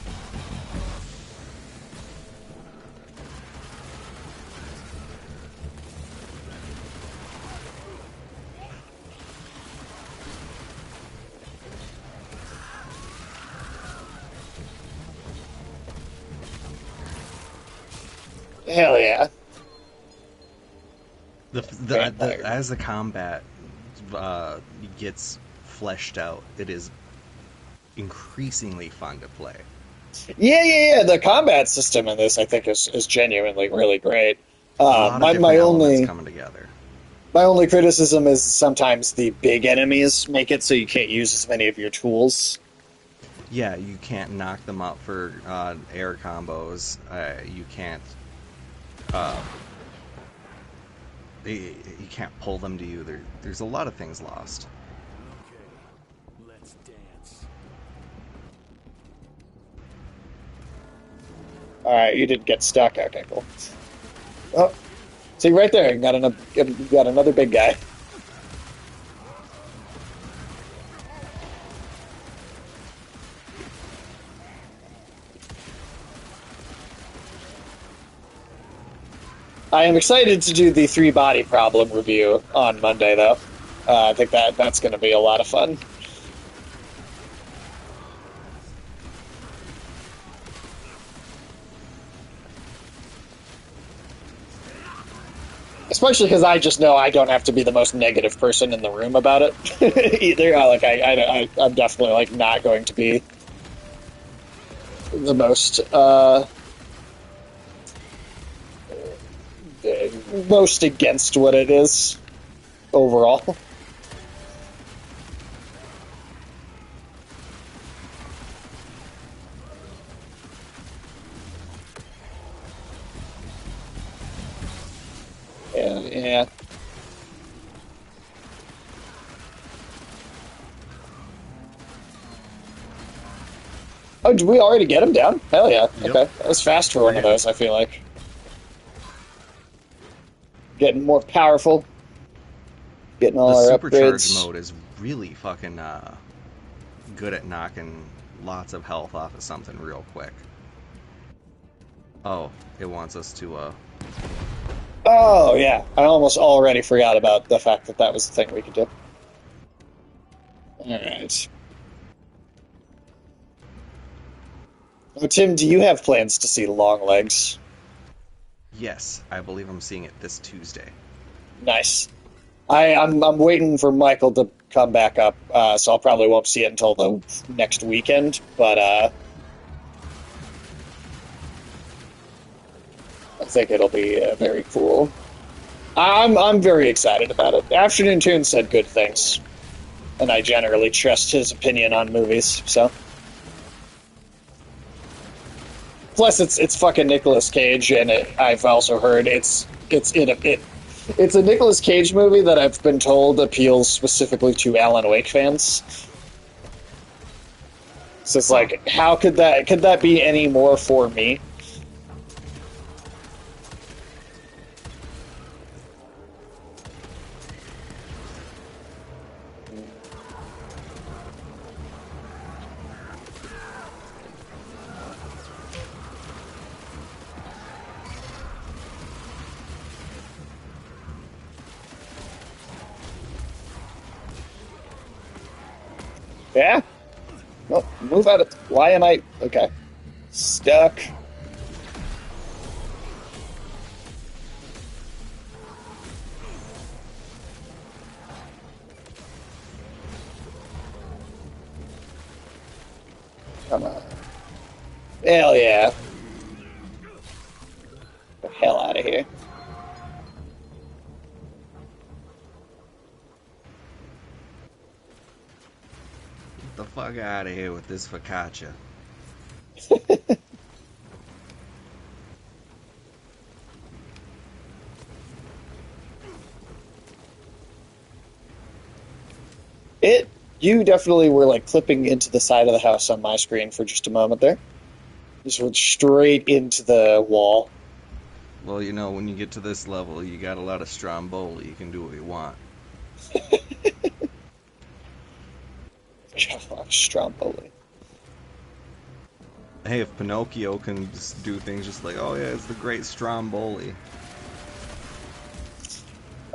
Hell yeah. As the combat gets fleshed out, it is increasingly fun to play. Yeah. The combat system in this, I think, is genuinely really great. A lot of My different elements only coming together. my only criticism is sometimes the big enemies make it so you can't use as many of your tools. Yeah, you can't knock them out for air combos. You can't. You can't pull them to you. There's a lot of things lost. Okay, let's dance. All right, you did get stuck. Okay, cool. Oh, see right there, you got another big guy. I am excited to do the 3 body problem review on Monday, though. I think that's going to be a lot of fun. Especially because I just know I don't have to be the most negative person in the room about it either. I'm definitely like not going to be the most against what it is overall. Yeah. Oh, did we already get him down? Hell yeah. Yep. Okay. That was fast for one of those, I feel like. Getting more powerful. Getting all The our supercharge upgrades. mode is really fucking good at knocking lots of health off of something real quick. Oh, it wants us to Oh, yeah. I almost already forgot about the fact that that was the thing we could do. Alright. Oh, Tim, do you have plans to see Longlegs? Yes, I believe I'm seeing it this Tuesday. Nice. I'm waiting for Michael to come back up, so I probably won't see it until the next weekend, but I think it'll be very cool. I'm very excited about it. Afternoon Tune said good things, and I generally trust his opinion on movies, so. Plus, it's fucking Nicolas Cage, and I've also heard it's a Nicolas Cage movie that I've been told appeals specifically to Alan Wake fans. So it's like, how could that be any more for me? Yeah? No, move out of... Why am I... Okay. Stuck. Come on. Hell yeah. Get the hell out of here. Get the fuck out of here with this focaccia. You definitely were like clipping into the side of the house on my screen for just a moment there. Just went straight into the wall. Well, you know, when you get to this level, you got a lot of Stromboli. You can do what you want. Stromboli. Hey, if Pinocchio can just do things just like, oh yeah, it's the great Stromboli.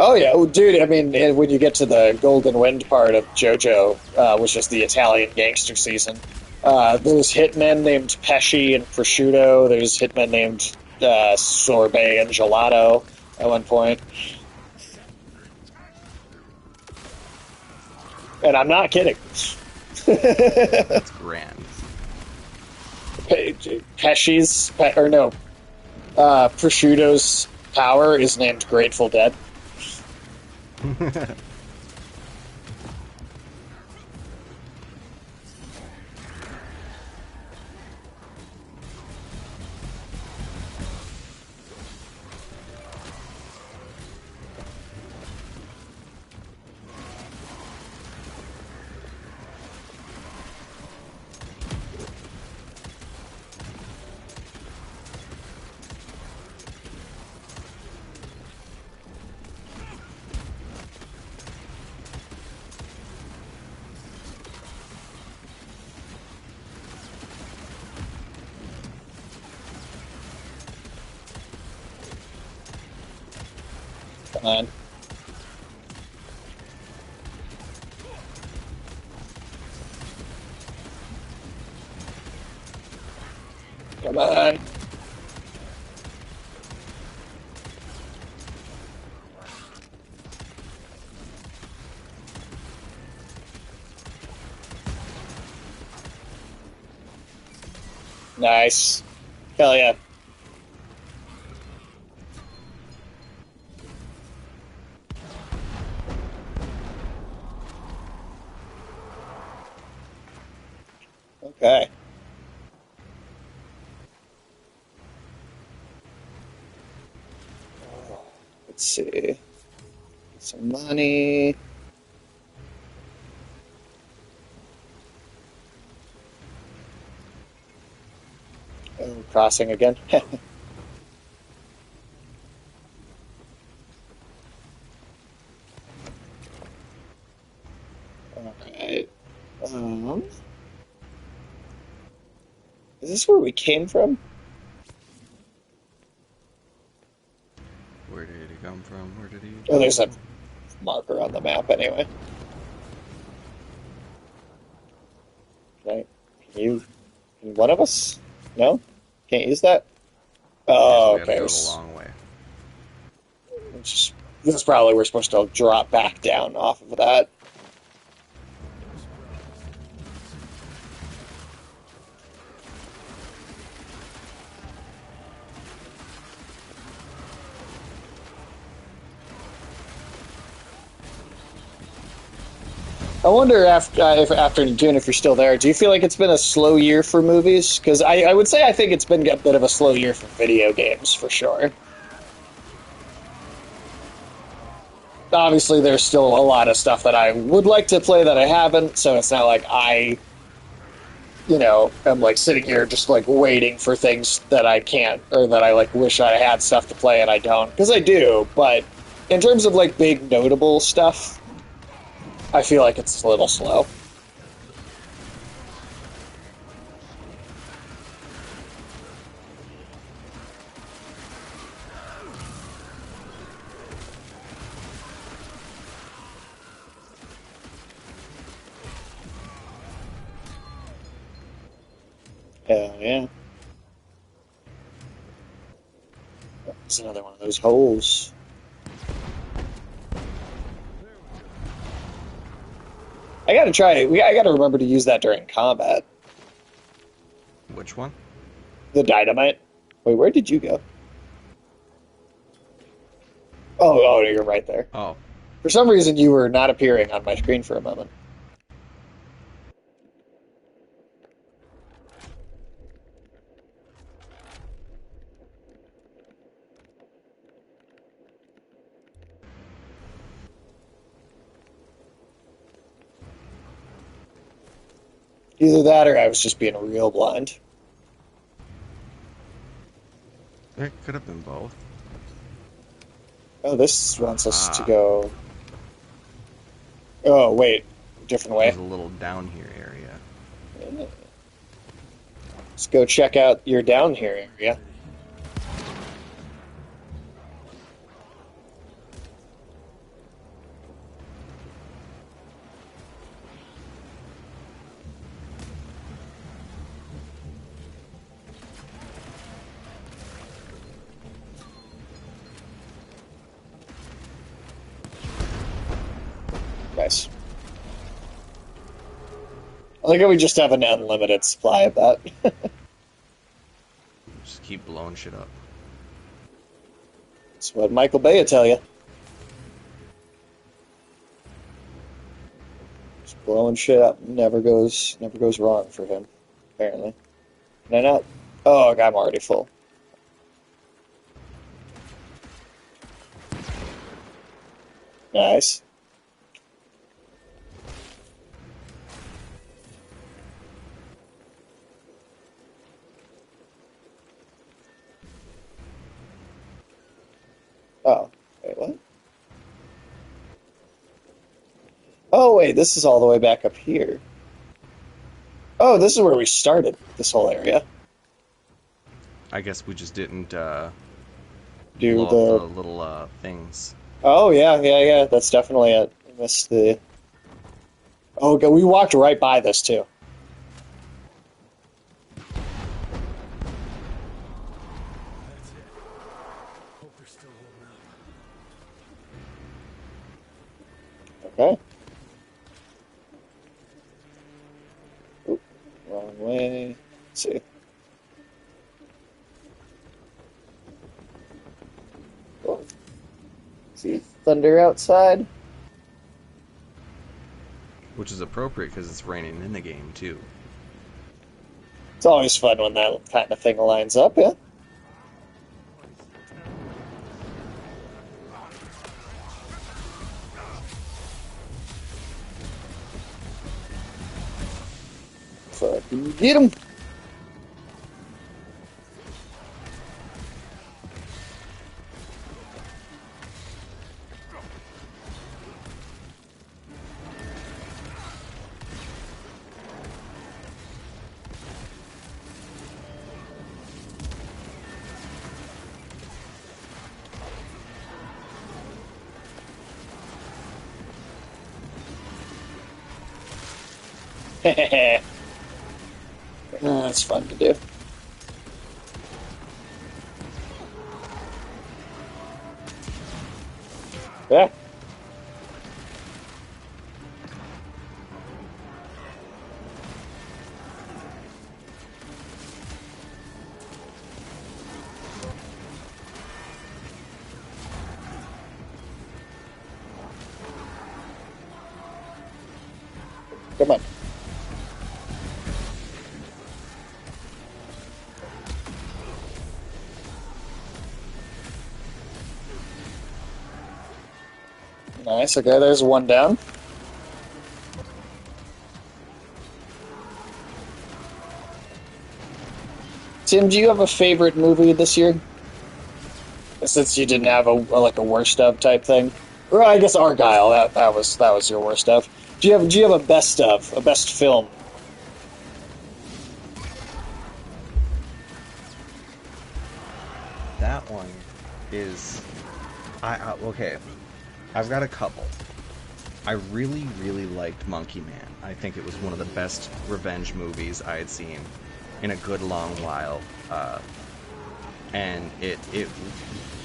Oh yeah, well, dude. I mean, when you get to the Golden Wind part of JoJo, which is the Italian gangster season, there's hitmen named Pesci and Prosciutto. There's hitmen named Sorbet and Gelato at one point. And I'm not kidding. That's grand. Prosciutto's power is named Grateful Dead. Come on. Come on. Nice. Hell yeah. Okay. Let's see. Get some money. Oh, crossing again. Alright. Is this where we came from? Where did he come from? Where did he Oh, there's a go? marker on the map anyway. Right. Can one of us? No? Can't use that? I guess Oh, we gotta okay. go the long way. That's probably we're supposed to drop back down off of that. I wonder if after Dune, if you're still there, do you feel like it's been a slow year for movies? Because I would say I think it's been a bit of a slow year for video games for sure. Obviously, there's still a lot of stuff that I would like to play that I haven't, so it's not like I'm like sitting here just like waiting for things that I can't, or that I like wish I had stuff to play and I don't. Because I do, but in terms of like big notable stuff, I feel like it's a little slow. Hell yeah. It's another one of those holes. I gotta try it. I gotta remember to use that during combat. Which one? The dynamite. Wait, where did you go? Oh, you're right there. Oh, For some reason, you were not appearing on my screen for a moment. Either that or I was just being real blind. it could have been both. Oh, this wants us to Ah. go. Oh, wait. Different way. There's a little down here area. Let's go check out your down here area. Nice. I like how we just have an unlimited supply of that. Just keep blowing shit up. That's what Michael Bay would tell you. Just blowing shit up never goes wrong for him, apparently. Can I not? Oh, I'm already full. Nice. Oh, wait, what? Oh, wait, this is all the way back up here. Oh, this is where we started, this whole area. I guess we just didn't Do blow the... up the little things. Oh yeah. That's definitely it. I missed the. Oh, okay, we walked right by this too. That's it. Hope they're still holding up. Okay. Oop, wrong way. Let's see. Oh. See thunder outside. Which is appropriate because it's raining in the game too. It's always fun when that kind of thing lines up, yeah. Fucking get him! That's fun to do. Yeah. Come on. Nice, okay, there's one down. Tim, do you have a favorite movie this year? Since you didn't have a worst of type thing. Or I guess Argyle, that was your worst of. Do you have a best of, a best film? That one is, okay. I've got a couple. I really liked Monkey Man. I think it was one of the best revenge movies I had seen in a good long while, and it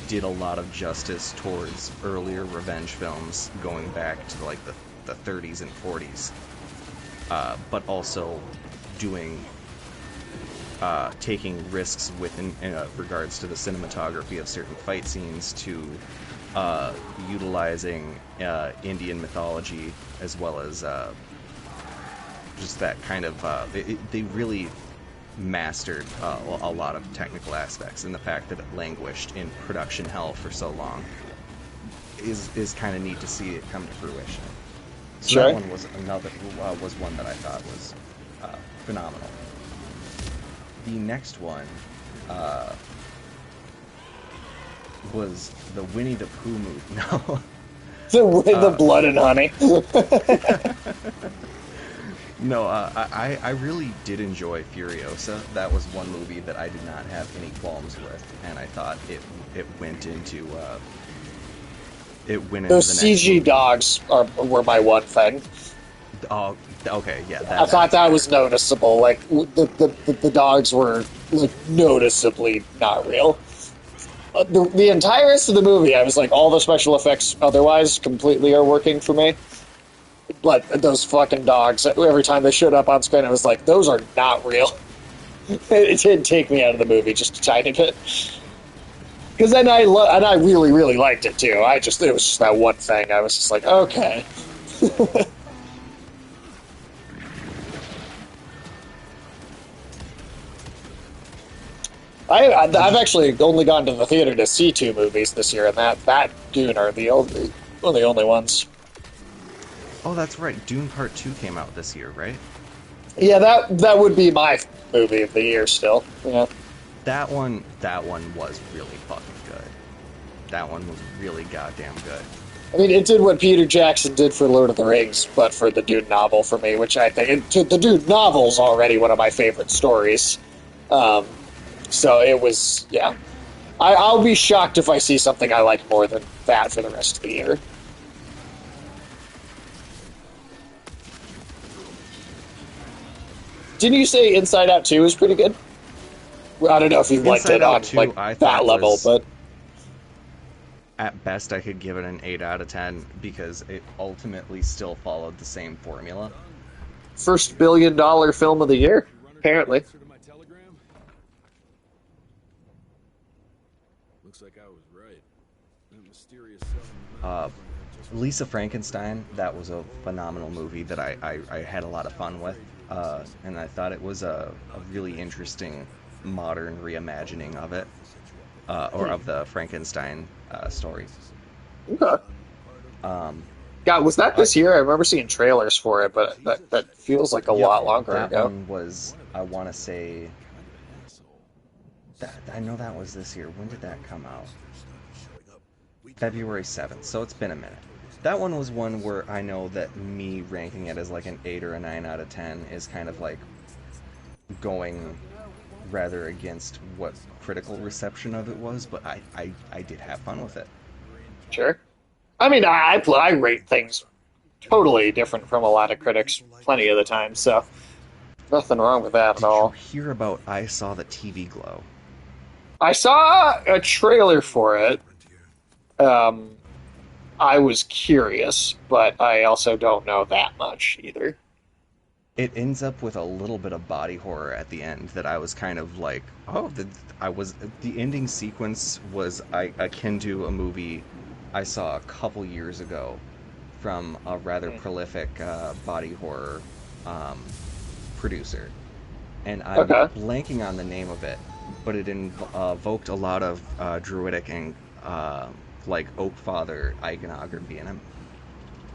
did a lot of justice towards earlier revenge films going back to like the 30s and 40s, but also doing taking risks in regards to the cinematography of certain fight scenes, to utilizing Indian mythology, as well as just that kind of they really mastered a lot of technical aspects, and the fact that it languished in production hell for so long is kind of neat to see it come to fruition. So Sure. that one was was one that I thought was phenomenal. The next one was the Winnie the Pooh movie. No. The Blood and Honey. No, I really did enjoy Furiosa. That was one movie that I did not have any qualms with, and I thought it went into Those the next CG movie. dogs were my one thing. Oh, okay, yeah. I thought that was noticeable. Like the dogs were like noticeably not real. The entire rest of the movie, I was like, all the special effects otherwise completely are working for me. But those fucking dogs, every time they showed up on screen, I was like, those are not real. It did take me out of the movie just a tiny bit. Because then I really liked it too. It was just that one thing. I was just like, okay. I've actually only gone to the theater to see 2 movies this year, and that Dune are one of the only ones. Oh, that's right. Dune Part 2 came out this year, right? Yeah, that would be my movie of the year still. Yeah. That one was really fucking good. That one was really goddamn good. I mean, it did what Peter Jackson did for Lord of the Rings, but for the Dune novel for me, which I think the Dune novel's already one of my favorite stories. So it was, yeah. I'll be shocked if I see something I like more than that for the rest of the year. Didn't you say Inside Out 2 is pretty good? Well, I don't know if you liked Inside it Out on 2, like I that thought level, was but at best I could give it an 8 out of 10 because it ultimately still followed the same formula. first $1 billion film of the year, apparently. Answer to my telegram? Looks like I was right. That mysterious cell in the mountains might have just Lisa Frankenstein, that was a phenomenal movie that I had a lot of fun with. And I thought it was a really interesting modern reimagining of it, or of the Frankenstein story. Okay. Um, God, was that I, this year? I remember seeing trailers for it, but that feels like a yep, lot longer that ago. one was, I want to say, I know that was this year. When did that come out? February 7th, so it's been a minute. That one was one where I know that me ranking it as like an 8 or a 9 out of 10 is kind of like going rather against what critical reception of it was, but I did have fun with it. Sure. I mean, I rate things totally different from a lot of critics plenty of the time, so nothing wrong with that at Did you all. hear about I Saw the TV Glow? I saw a trailer for it. Um, I was curious, but I also don't know that much either. It ends up with a little bit of body horror at the end that I was kind of like, oh, the ending sequence was akin to a movie I saw a couple years ago from a rather Hmm. prolific body horror um, producer, and I'm Okay. blanking on the name of it, but it evoked a lot of druidic and like Oak Father iconography, and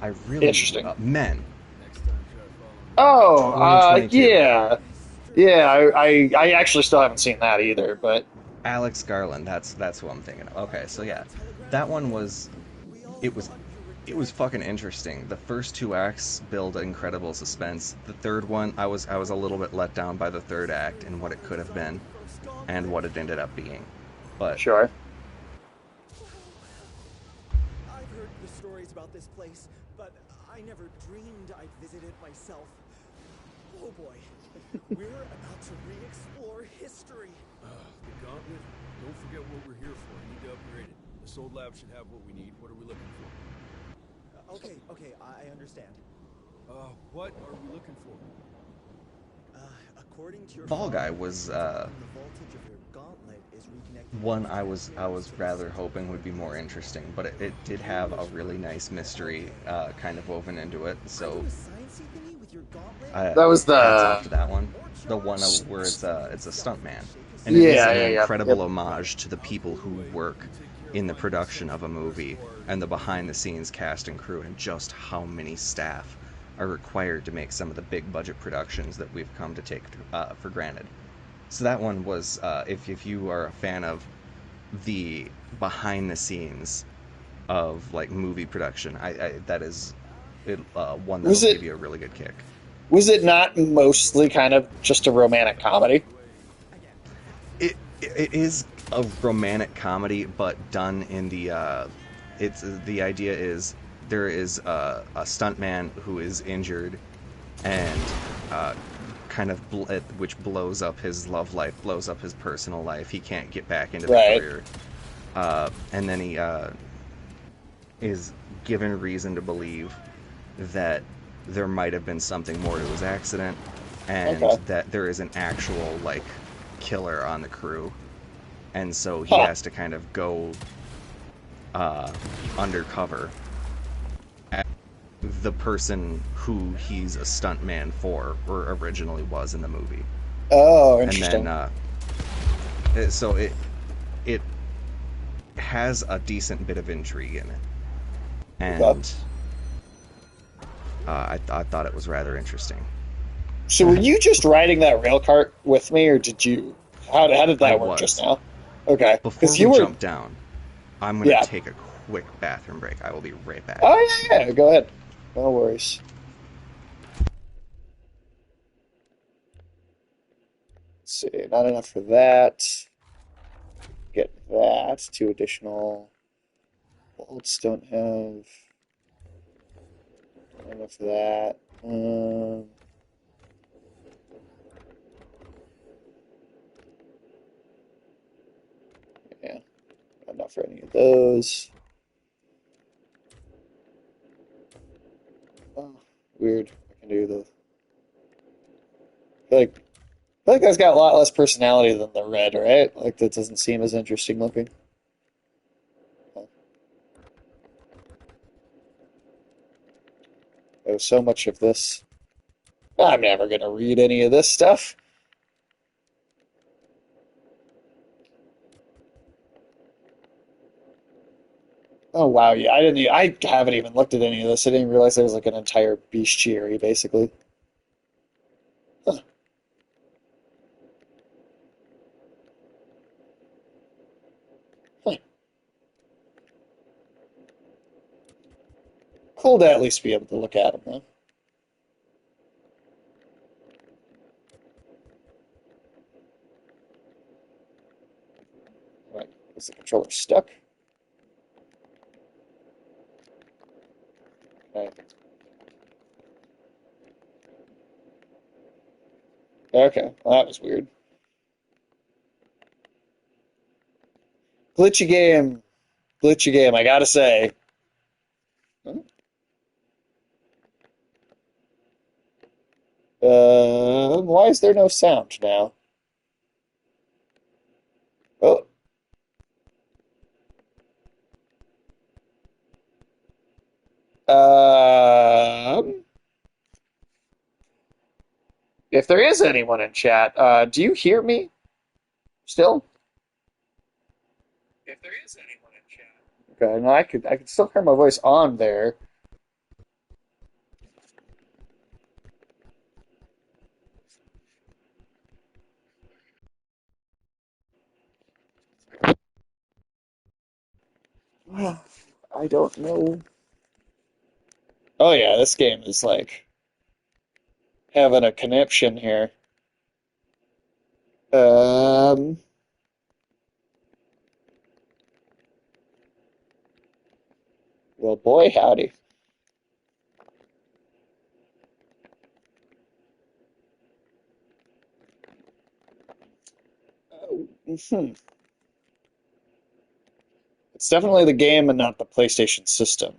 I really Interesting. Men next time try following me around. Oh, 2022. yeah. Yeah, I actually still haven't seen that either, but Alex Garland, that's who I'm thinking of. Okay, so yeah, that one was it was it was fucking interesting. The first two acts build incredible suspense. The third one, I was a little bit let down by the third act and what it could have been and what it ended up being. But sure. I've heard the stories about this place, but I never dreamed I'd visit it myself. Oh boy, we're about to re-explore history. The gauntlet? Don't forget what we're here for. I need to upgrade it. This old lab should have what we need. What are we looking for? Okay, I understand. What are we looking for? According to your Fall Guy father, was the voltage of your gauntlet is reconnected. one I was rather hoping would be more interesting, but it did have a really nice mystery kind of woven into it. So Science thingy with your gauntlet? That was hats off the to that one. The one where it's a stuntman, and it is yeah, an yeah, yeah. incredible Yep. homage to the people who work in the production of a movie and the behind the scenes cast and crew and just how many staff are required to make some of the big budget productions that we've come to take for granted. So that one was if you are a fan of the behind the scenes of like movie production, I that is one that'll Was give it you a really good kick. was it not mostly kind of just a romantic comedy? It is a romantic comedy, but done in it's the idea is there is a stuntman who is injured and kind of which blows up his love life, blows up his personal life. He can't get back into the Right. career, and then he is given reason to believe that there might have been something more to his accident, and Okay. that there is an actual like killer on the crew, and so he Huh. has to kind of go undercover at the person who he's a stuntman for or originally was in the movie, Oh, and then interesting. so it has a decent bit of intrigue in it, Okay. and I thought it was rather interesting. So were you just riding that rail cart with me, or did you? How did I that work just was. now? Okay, Before because we you were. jump down, I'm gonna Yeah. take a quick bathroom break. I will be right back. Oh yeah, yeah. Go ahead. No worries. Let's see, not enough for that. get that. 2 additional bolts. Don't have enough of that. Yeah, not enough for any of those. Oh, weird. I can do the. I feel like that's got a lot less personality than the red, right? Like that doesn't seem as interesting looking. There's so much of this. I'm never gonna read any of this stuff. Oh wow, yeah, I haven't even looked at any of this. I didn't realize there was like an entire bestiary, basically. Huh. Huh. Cool to at least be able to look at them, though. Right, is the controller stuck? Right. Okay, well, that was weird. Glitchy game, glitchy game. I gotta say. Huh? Why is there no sound now? Oh, um, if there is anyone in chat, do you hear me still? If there is anyone in chat. Okay, no, I could still hear my voice on there. I don't know. Oh yeah, this game is like having a conniption here. Um, well, boy, howdy. Hmm. It's definitely the game and not the PlayStation system.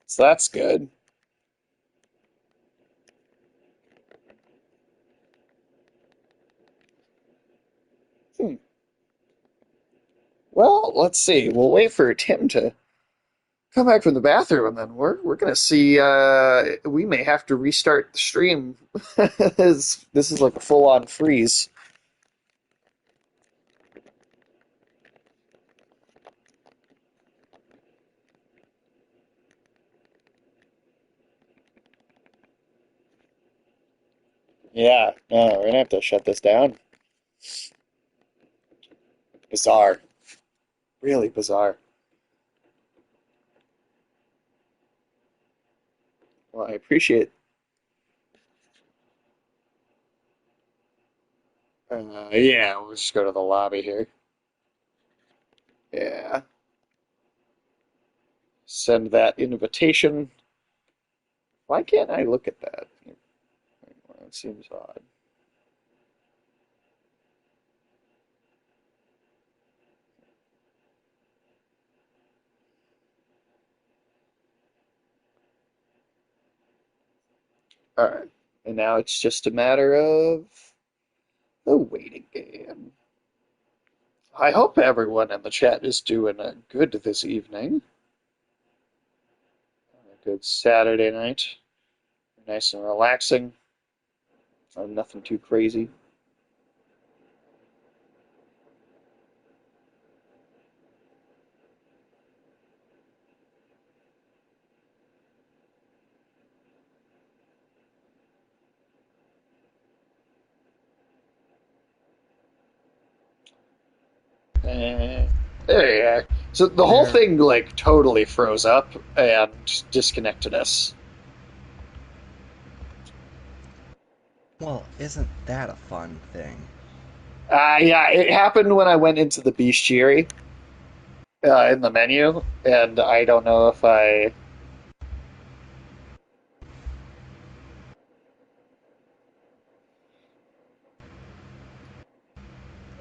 So that's good. Hmm. Well, let's see. We'll wait for Tim to come back from the bathroom, and then we're gonna see. We may have to restart the stream. This is like a full-on freeze. Yeah, no, we're gonna have to shut this down. Bizarre, really bizarre. Well, I appreciate. Yeah, we'll just go to the lobby here. Yeah, send that invitation. Why can't I look at that? It seems odd. All right, and now it's just a matter of the waiting game. I hope everyone in the chat is doing good this evening. A good Saturday night. Nice and relaxing. Nothing too crazy. There you are. So the whole thing like totally froze up and disconnected us. Well, isn't that a fun thing? Yeah, it happened when I went into the bestiary in the menu, and I don't know if I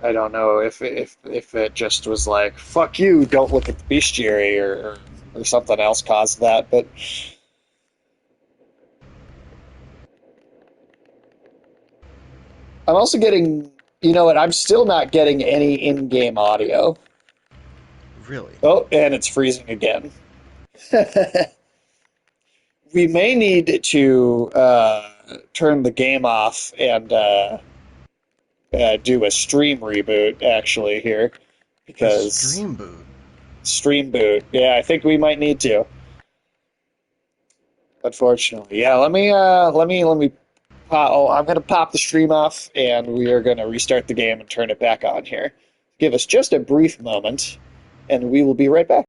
don't know if it just was like fuck you, don't look at the bestiary, or something else caused that. But I'm also getting, you know what? I'm still not getting any in-game audio. Really? Oh, and it's freezing again. We may need to turn the game off and do a stream reboot actually here A because stream boot. stream boot. Yeah, I think we might need to. Unfortunately, yeah. Let me. Oh, I'm gonna pop the stream off, and we are gonna restart the game and turn it back on here. Give us just a brief moment, and we will be right back.